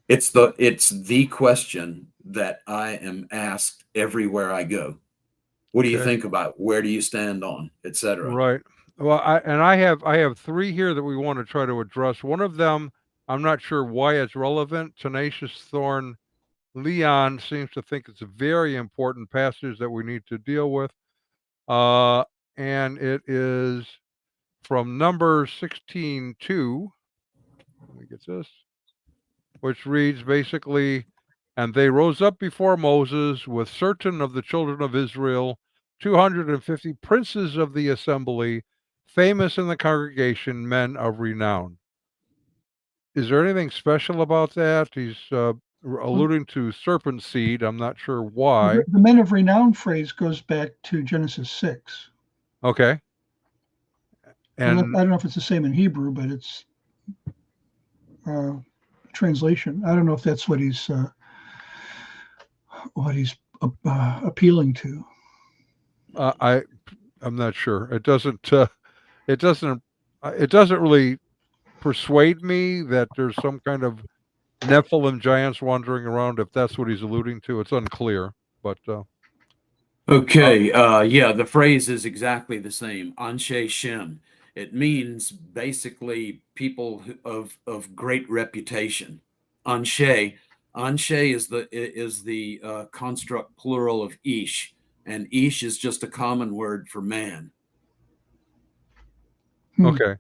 It's the question that I am asked everywhere I go. What do you think about? Where do you stand on, etc.? Right. Well, I have three here that we want to try to address. One of them, I'm not sure why it's relevant. Tenacious Thorn Leon seems to think it's a very important passage that we need to deal with. And it is from Numbers 16:2. Let me get this. Which reads basically, and they rose up before Moses with certain of the children of Israel, 250 princes of the assembly, famous in the congregation, men of renown. Is there anything special about that? He's alluding to serpent seed. I'm not sure why. The men of renown phrase goes back to Genesis 6. Okay. And I don't know if it's the same in Hebrew, but it's translation. I don't know if that's what he's appealing to. I'm not sure. It doesn't really persuade me that there's some kind of Nephilim giants wandering around. If that's what he's alluding to, it's unclear. But okay, yeah, the phrase is exactly the same. Anshe Shem. It means basically people of great reputation. Anshe is the construct plural of ish, and ish is just a common word for man. Okay,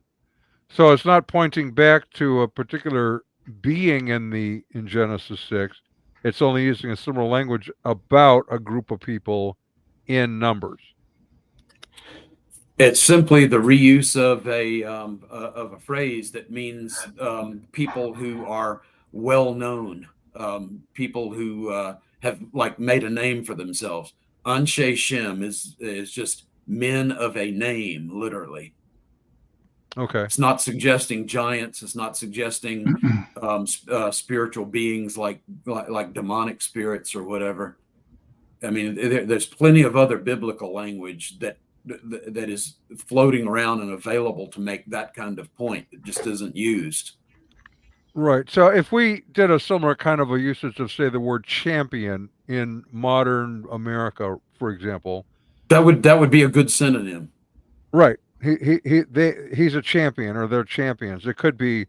so it's not pointing back to a particular being in Genesis 6. It's only using a similar language about a group of people in Numbers. It's simply the reuse of a phrase that means people who are well known, people who have like made a name for themselves. Anshe Shem is just men of a name, literally. Okay. It's not suggesting giants. It's not suggesting spiritual beings like demonic spirits or whatever. I mean, there's plenty of other biblical language that is floating around and available to make that kind of point that just isn't used. Right. So if we did a similar kind of a usage of, say, the word champion in modern America, for example, that would be a good synonym. Right. He's a champion, or they're champions. It could be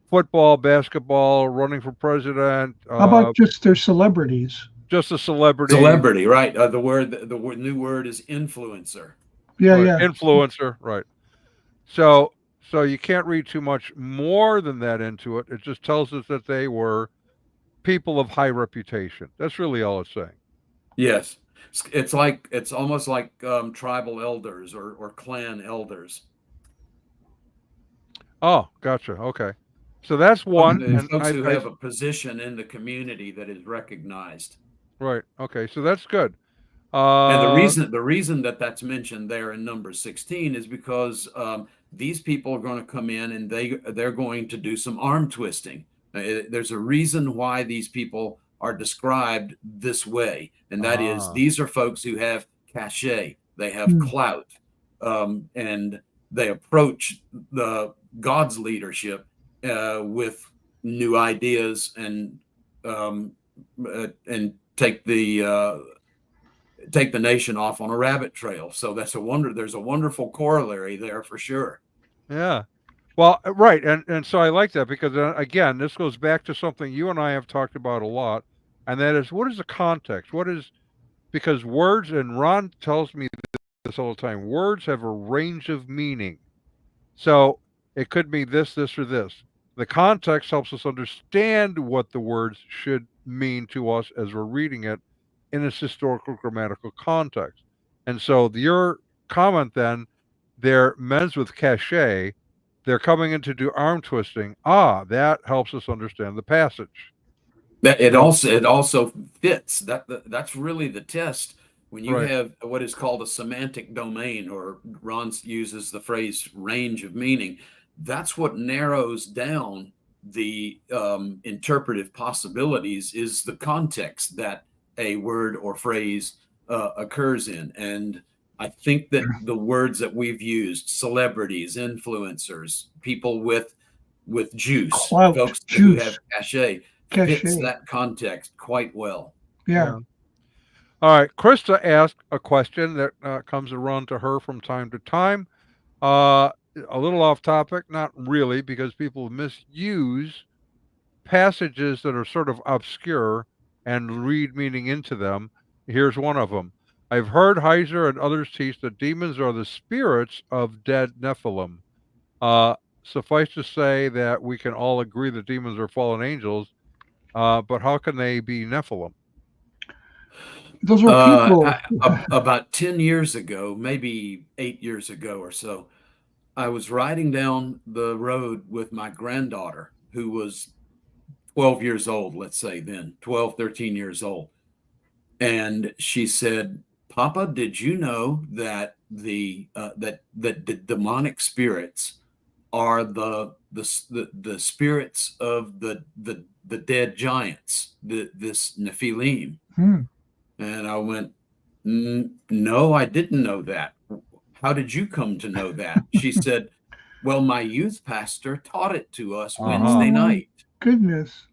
football, basketball, running for president. How about just their celebrities? Just a celebrity. Celebrity, right? The new word is influencer. Yeah, right. yeah. Influencer, right. So you can't read too much more than that into it. It just tells us that they were people of high reputation. That's really all it's saying. Yes. It's almost like tribal elders or clan elders. Oh, gotcha. Okay. So that's one. And Folks who have a position in the community that is recognized. right. Okay. So that's good. And the reason that that's mentioned there in number 16 is because these people are going to come in and they're going to do some arm twisting. There's a reason why these people are described this way, and that is these are folks who have cachet, they have clout, and they approach the God's leadership with new ideas and take the nation off on a rabbit trail. So there's a wonderful corollary there for sure. Yeah. Well, right. And so I like that because, again, this goes back to something you and I have talked about a lot, and that is, what is the context? Because words, and Ron tells me this all the time, words have a range of meaning. So it could be this, or this. The context helps us understand what the words should mean to us as we're reading it in its historical grammatical context. And so your comment then, they're men's with cachet, they're coming in to do arm twisting. That helps us understand the passage. That it also fits. That's really the test. When you Right. have what is called a semantic domain, or Ron uses the phrase range of meaning, that's what narrows down the interpretive possibilities, is the context that a word or phrase occurs in. And I think that the words that we've used, celebrities, influencers, people with juice, Clout, folks who juice, have cachet, fits that context quite well. Yeah. All right. Krista asked a question that comes around to her from time to time. A little off topic, not really, because people misuse passages that are sort of obscure and read meaning into them. Here's one of them. I've heard Heiser and others teach that demons are the spirits of dead Nephilim. Suffice to say that we can all agree that demons are fallen angels, but how can they be Nephilim? Those are people. About 10 years ago, maybe 8 years ago or so, I was riding down the road with my granddaughter, who was 12 years old, let's say then, 12, 13 years old. And she said, Papa, did you know that the demonic spirits are the spirits of the dead giants, this Nephilim? And I went, no, I didn't know that. How did you come to know that? She said, well, my youth pastor taught it to us Wednesday night. Goodness.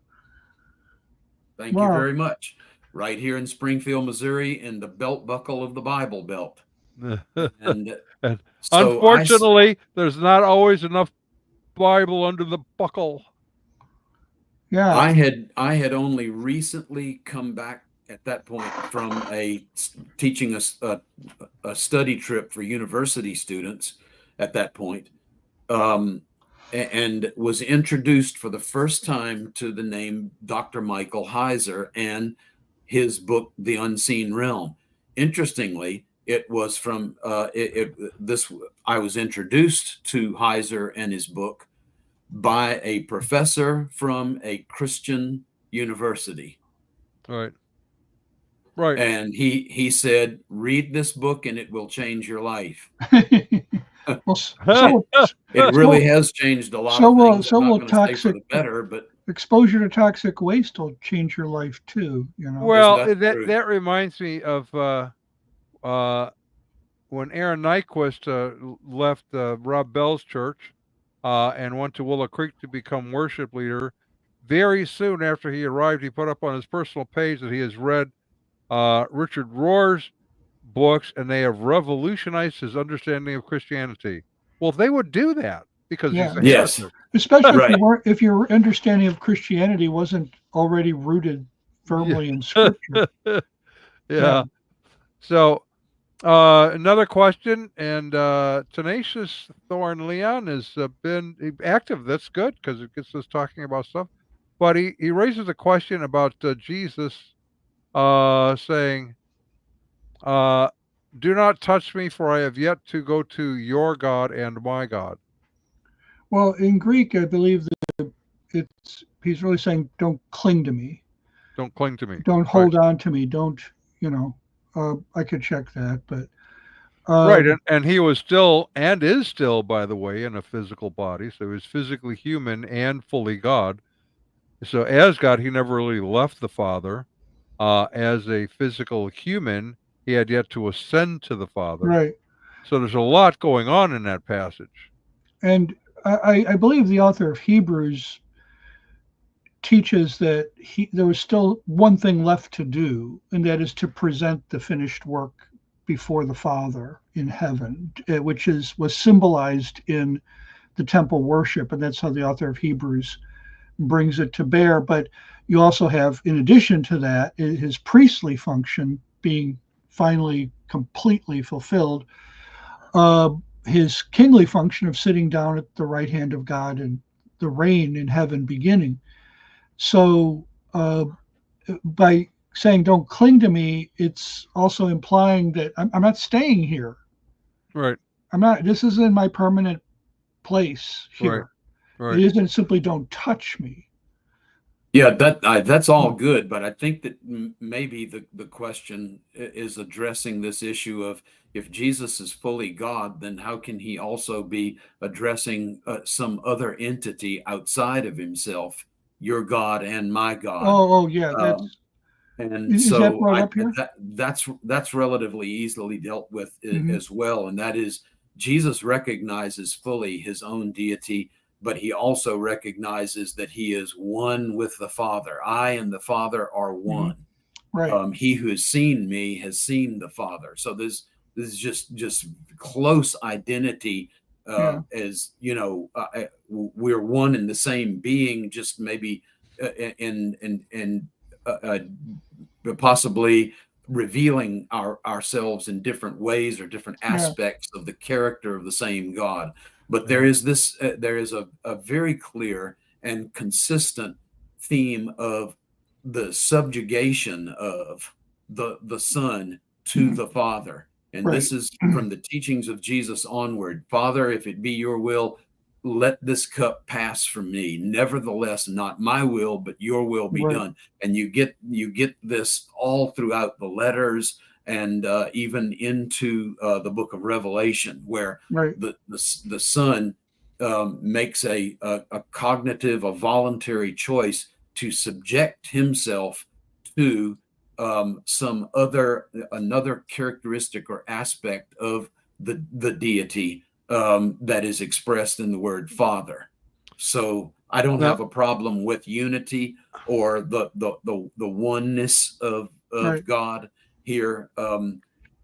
Thank you very much. Right here in Springfield, Missouri, in the belt buckle of the Bible Belt. And so unfortunately, there's not always enough Bible under the buckle. Yeah. I had only recently come back at that point from teaching a study trip for university students at that point, and was introduced for the first time to the name Dr. Michael Heiser and his book, The Unseen Realm. Interestingly, it was from I was introduced to Heiser and his book by a professor from a Christian university. Right. And he said, read this book and it will change your life. Well, it really has changed a lot of things. I'm not going to say for the better, but exposure to toxic waste will change your life too, you know. Well, that reminds me of when Aaron Nyquist left Rob Bell's church and went to Willow Creek to become worship leader. Very soon after he arrived, he put up on his personal page that he has read Richard Rohr's books, and they have revolutionized his understanding of Christianity. Well, they would do that because he's a heretic. Especially if your understanding of Christianity wasn't already rooted firmly in Scripture. Yeah. So another question, and Tenacious Thorn Leon has been active. That's good because it gets us talking about stuff. But he raises a question about Jesus saying, Do not touch me, for I have yet to go to your God and my God. Well, in Greek, I believe that he's really saying, don't cling to me. Don't cling to me. Don't Right. hold on to me. Don't, I could check that, but Right, and he was still, and is still, by the way, in a physical body. So he was physically human and fully God. So as God, he never really left the Father. As a physical human, he had yet to ascend to the Father. right. So there's a lot going on in that passage. And I believe the author of Hebrews teaches that there was still one thing left to do, and that is to present the finished work before the Father in heaven, which was symbolized in the temple worship, and that's how the author of Hebrews brings it to bear. But you also have, in addition to that, his priestly function being finally completely fulfilled, his kingly function of sitting down at the right hand of God and the reign in heaven beginning. So by saying don't cling to me, it's also implying that I'm not staying here. Right. This isn't my permanent place here. Right. It isn't simply don't touch me. Yeah, that's all good, but I think that maybe the question is addressing this issue of, if Jesus is fully God, then how can he also be addressing some other entity outside of himself, your God and my God? Oh yeah, And is that so brought up here? that's relatively easily dealt with Mhm. as well, and that is, Jesus recognizes fully his own deity, but he also recognizes that he is one with the Father. I and the Father are one. Right. He who has seen me has seen the Father. So this is just close identity. Yeah. As you know, we're one and the same being, just maybe in possibly revealing ourselves in different ways or different aspects of the character of the same God. But there is a very clear and consistent theme of the subjugation of the Son to the Father. And Right. this is from the teachings of Jesus onward. Father, if it be your will, let this cup pass from me. Nevertheless, not my will, but your will be Right. done. And you get this all throughout the letters, and even into the book of Revelation, where Right. the Son makes a cognitive, a voluntary choice to subject himself to another characteristic or aspect of the deity that is expressed in the word Father. So I don't have a problem with unity or the oneness of Right. God here,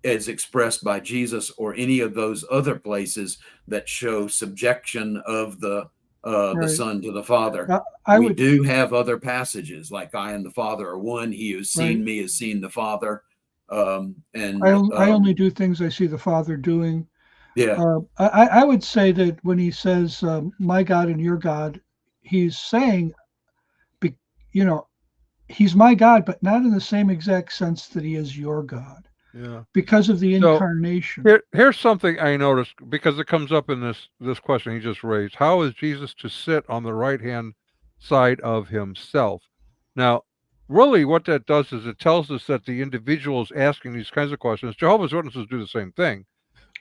as expressed by Jesus, or any of those other places that show subjection of the Right. Son to the Father. We do have other passages like, I and the Father are one. He who's seen me has seen the Father. And I only do things I see the Father doing. yeah, I would say that when he says my God and your God, he's saying, you know, he's my God, but not in the same exact sense that he is your God. Yeah. Because of the So incarnation. here's something I noticed, because it comes up in this question he just raised. How is Jesus to sit on the right hand side of himself? Now, really, what that does is it tells us that the individuals asking these kinds of questions, Jehovah's Witnesses do the same thing,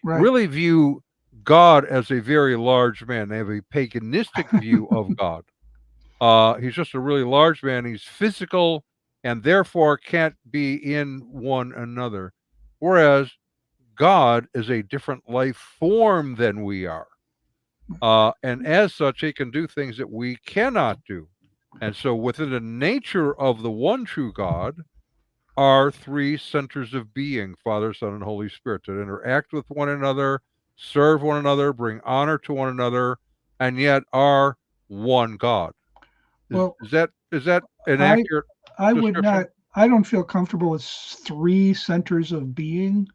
Right. really view God as a very large man. They have a paganistic view of God. He's just a really large man. He's physical and therefore can't be in one another. Whereas God is a different life form than we are. And as such, he can do things that we cannot do. And so within the nature of the one true God are three centers of being, Father, Son, and Holy Spirit, that interact with one another, serve one another, bring honor to one another, and yet are one God. Is that an accurate I would description? not, I don't feel comfortable with three centers of being.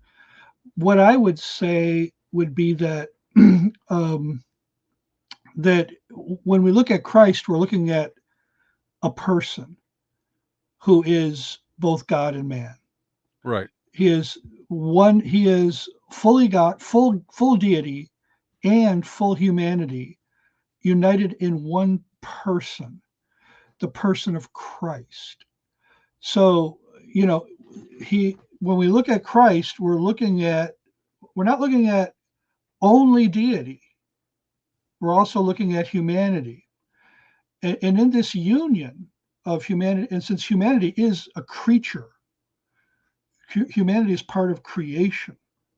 What I would say would be that that when we look at Christ, we're looking at a person who is both God and man. Right. He is one. He is fully God, full deity, and full humanity, united in one person, the person of Christ. So, when we look at Christ, we're not looking at only deity. We're also looking at humanity. And in this union of humanity, and since humanity is a creature, humanity is part of creation.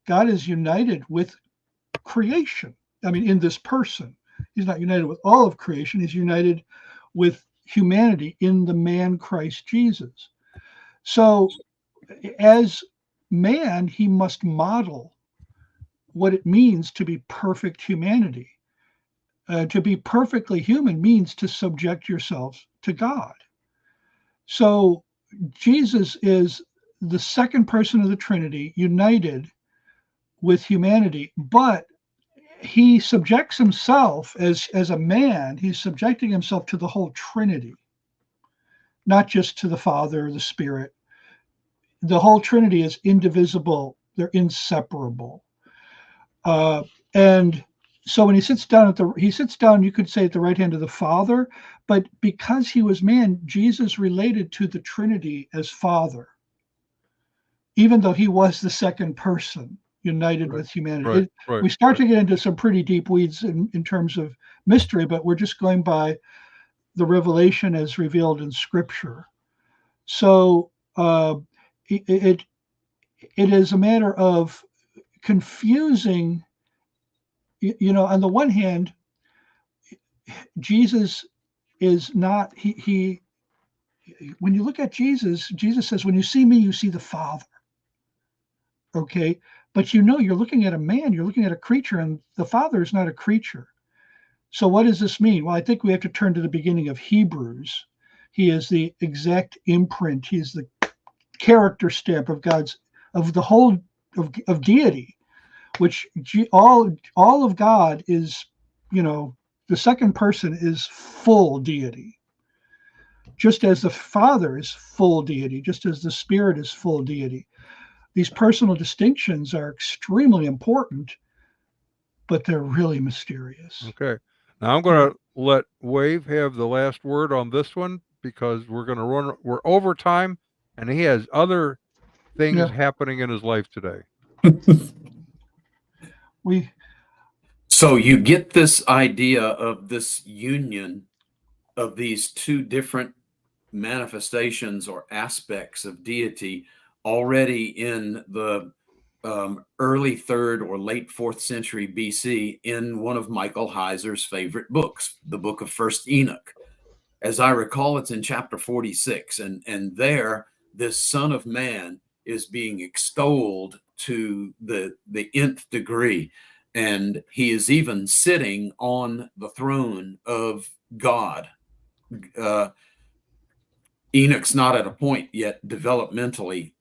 God is united with creation. I mean, in this person, he's not united with all of creation. He's united with humanity in the man Christ Jesus. So as man, he must model what it means to be perfect humanity. To be perfectly human means to subject yourselves to God. So Jesus is the second person of the Trinity, united with humanity, but he subjects himself as a man. He's subjecting himself to the whole Trinity, not just to the Father or the Spirit. The whole Trinity is indivisible. They're inseparable. And so when he sits down, you could say at the right hand of the Father, but because he was man, Jesus related to the Trinity as Father, even though he was the second person united with humanity. We start to get into some pretty deep weeds in terms of mystery, but we're just going by the revelation as revealed in Scripture. So it is a matter of confusing. On the one hand, Jesus is not, when you look at Jesus says, when you see me, you see the Father. Okay. But you're looking at a man, you're looking at a creature, and the Father is not a creature. So what does this mean? Well, I think we have to turn to the beginning of Hebrews. He is the exact imprint. He is the character stamp of the whole of deity, which all of God is, the second person is full deity, just as the Father is full deity, just as the Spirit is full deity. These personal distinctions are extremely important, but they're really mysterious. Okay. Now I'm going to let Wave have the last word on this one, because we're over time, and he has other things happening in his life today. So you get this idea of this union of these two different manifestations or aspects of deity already in the early 3rd or late 4th century BC in one of Michael Heiser's favorite books, the book of First Enoch. As I recall, it's in chapter 46, and there this Son of Man is being extolled to the nth degree, and he is even sitting on the throne of God. Enoch's not at a point yet developmentally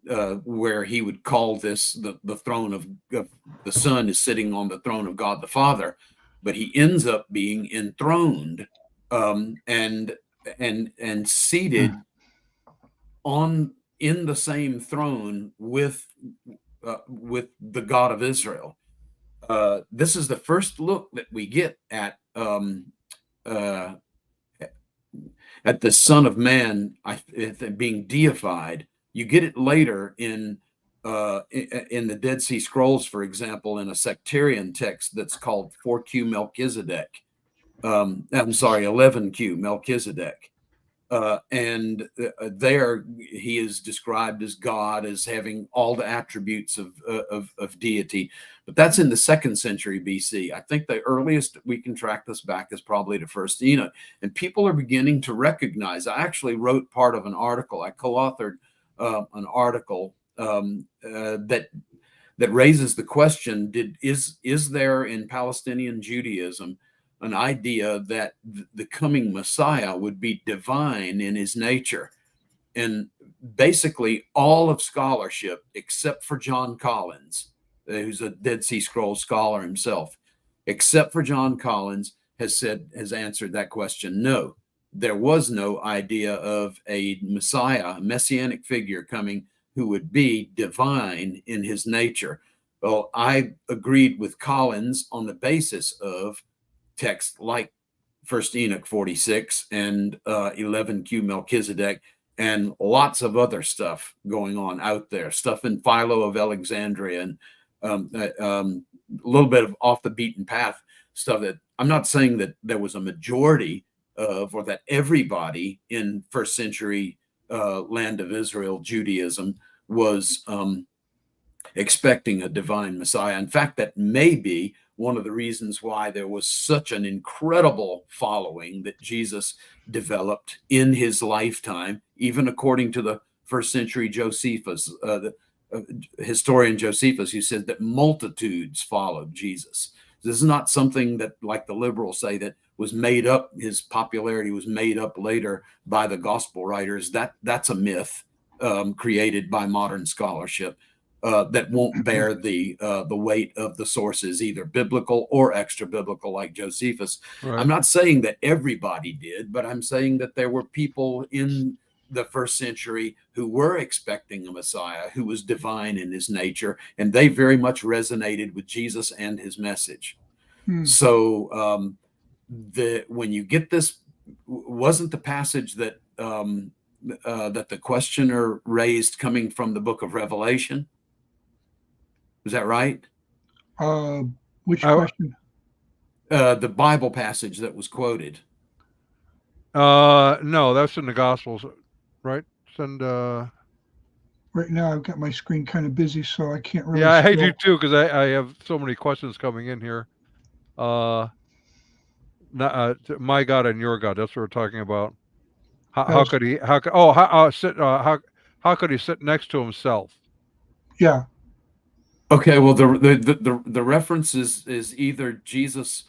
where he would call this the throne of the Son is sitting on the throne of God the Father, but he ends up being enthroned and seated in the same throne with the God of Israel. This is the first look that we get at the Son of Man being deified. You get it later in the Dead Sea Scrolls, for example, in a sectarian text that's called 4Q Melchizedek. I'm sorry, 11Q Melchizedek. And there he is described as God, as having all the attributes of deity. But that's in the 2nd century BC. I think the earliest we can track this back is probably to First Enoch. And people are beginning to recognize. I actually wrote part of an article. I co-authored an article that raises the question: is there in Palestinian Judaism an idea that the coming Messiah would be divine in his nature? And basically all of scholarship, except for John Collins, who's a Dead Sea Scrolls scholar himself, except for John Collins, has answered that question. No, there was no idea of a Messiah, a messianic figure coming who would be divine in his nature. Well, I agreed with Collins on the basis of texts like 1 Enoch 46 and 11Q Melchizedek, and lots of other stuff going on out there, stuff in Philo of Alexandria, and a little bit of off the beaten path stuff. That I'm not saying that there was a majority of, or that everybody in first century land of Israel Judaism was expecting a divine Messiah. In fact, that may be one of the reasons why there was such an incredible following that Jesus developed in his lifetime, even according to the first century Josephus, the historian Josephus, who said that multitudes followed Jesus. This is not something that, like the liberals say, that was made up. His popularity was made up later by the gospel writers. That's a myth created by modern scholarship. That won't bear the weight of the sources, either biblical or extra biblical, like Josephus. Right. I'm not saying that everybody did, but I'm saying that there were people in the first century who were expecting a Messiah who was divine in his nature, and they very much resonated with Jesus and his message. So when you get this, wasn't the passage that that the questioner raised coming from the book of Revelation? Is that right? Which question? The Bible passage that was quoted. No, that's in the Gospels, right? And right now I've got my screen kind of busy, so I can't really. Yeah, I do too, because I have so many questions coming in here. My God and your God. That's what we're talking about. How could he? How could he sit next to himself? Yeah. Okay. Well, the reference is either Jesus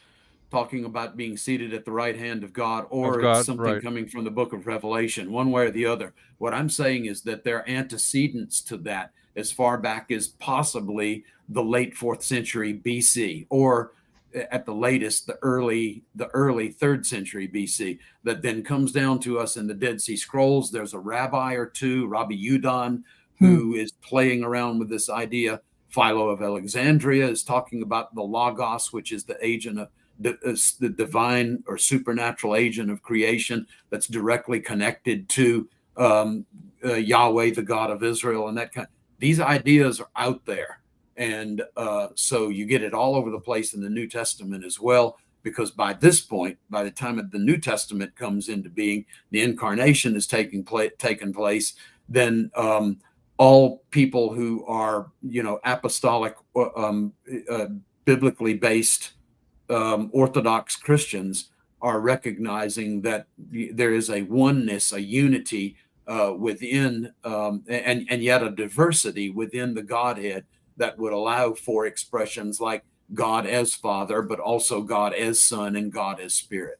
talking about being seated at the right hand of God, or it's something coming from the book of Revelation, one way or the other. What I'm saying is that there are antecedents to that as far back as possibly the late 4th century BC, or at the latest, the early 3rd century BC, that then comes down to us in the Dead Sea Scrolls. There's a rabbi or two, Rabbi Yudon, who is playing around with this idea. Philo of Alexandria is talking about the Logos, which is the agent of the divine or supernatural agent of creation that's directly connected to Yahweh, the God of Israel, and that kind. These ideas are out there, and so you get it all over the place in the New Testament as well. Because by this point, by the time the New Testament comes into being, the incarnation is taken place. Then all people who are, apostolic, biblically based Orthodox Christians are recognizing that there is a oneness, a unity within, and yet a diversity within the Godhead that would allow for expressions like God as Father, but also God as Son and God as Spirit.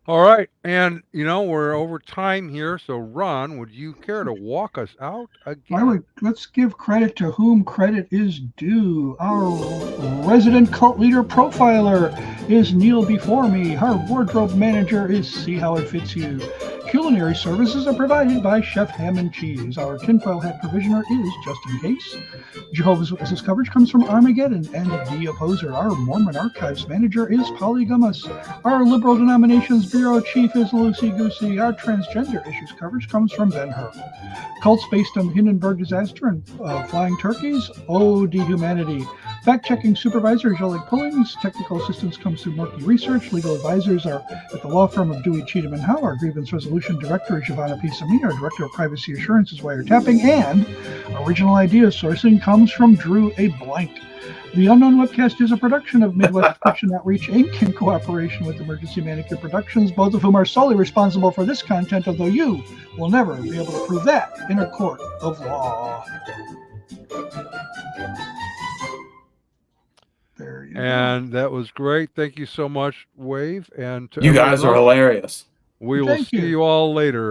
All right. And, we're over time here. So, Ron, would you care to walk us out again? Let's give credit to whom credit is due. Our resident cult leader profiler is Neil before me. Our wardrobe manager is See How It Fits You. Culinary services are provided by Chef Ham and Cheese. Our tinfoil hat provisioner is Just In Case. Jehovah's Witnesses coverage comes from Armageddon and The Opposer. Our Mormon archives manager is Polly Gummas. Our liberal denominations bureau chief is Lucy Goosey. Our transgender issues coverage comes from Ben Hur. Cults based on the Hindenburg disaster and flying turkeys, Ode to Humanity. Fact-checking supervisor is Oleg Pullings. Technical assistance comes through Murky Research. Legal advisors are at the law firm of Dewey, Cheatham & Howe. Our grievance resolution director is Giovanna P. Samini. Our director of privacy assurance is Wiretapping. And original idea sourcing comes from Drew A. Blank. The Unknown Webcast is a production of Midwest Fiction Outreach, Inc. in cooperation with Emergency Manicure Productions, both of whom are solely responsible for this content, although you will never be able to prove that in a court of law. There you go. That was great. Thank you so much, Wave. And you guys are hilarious. We will see you all later.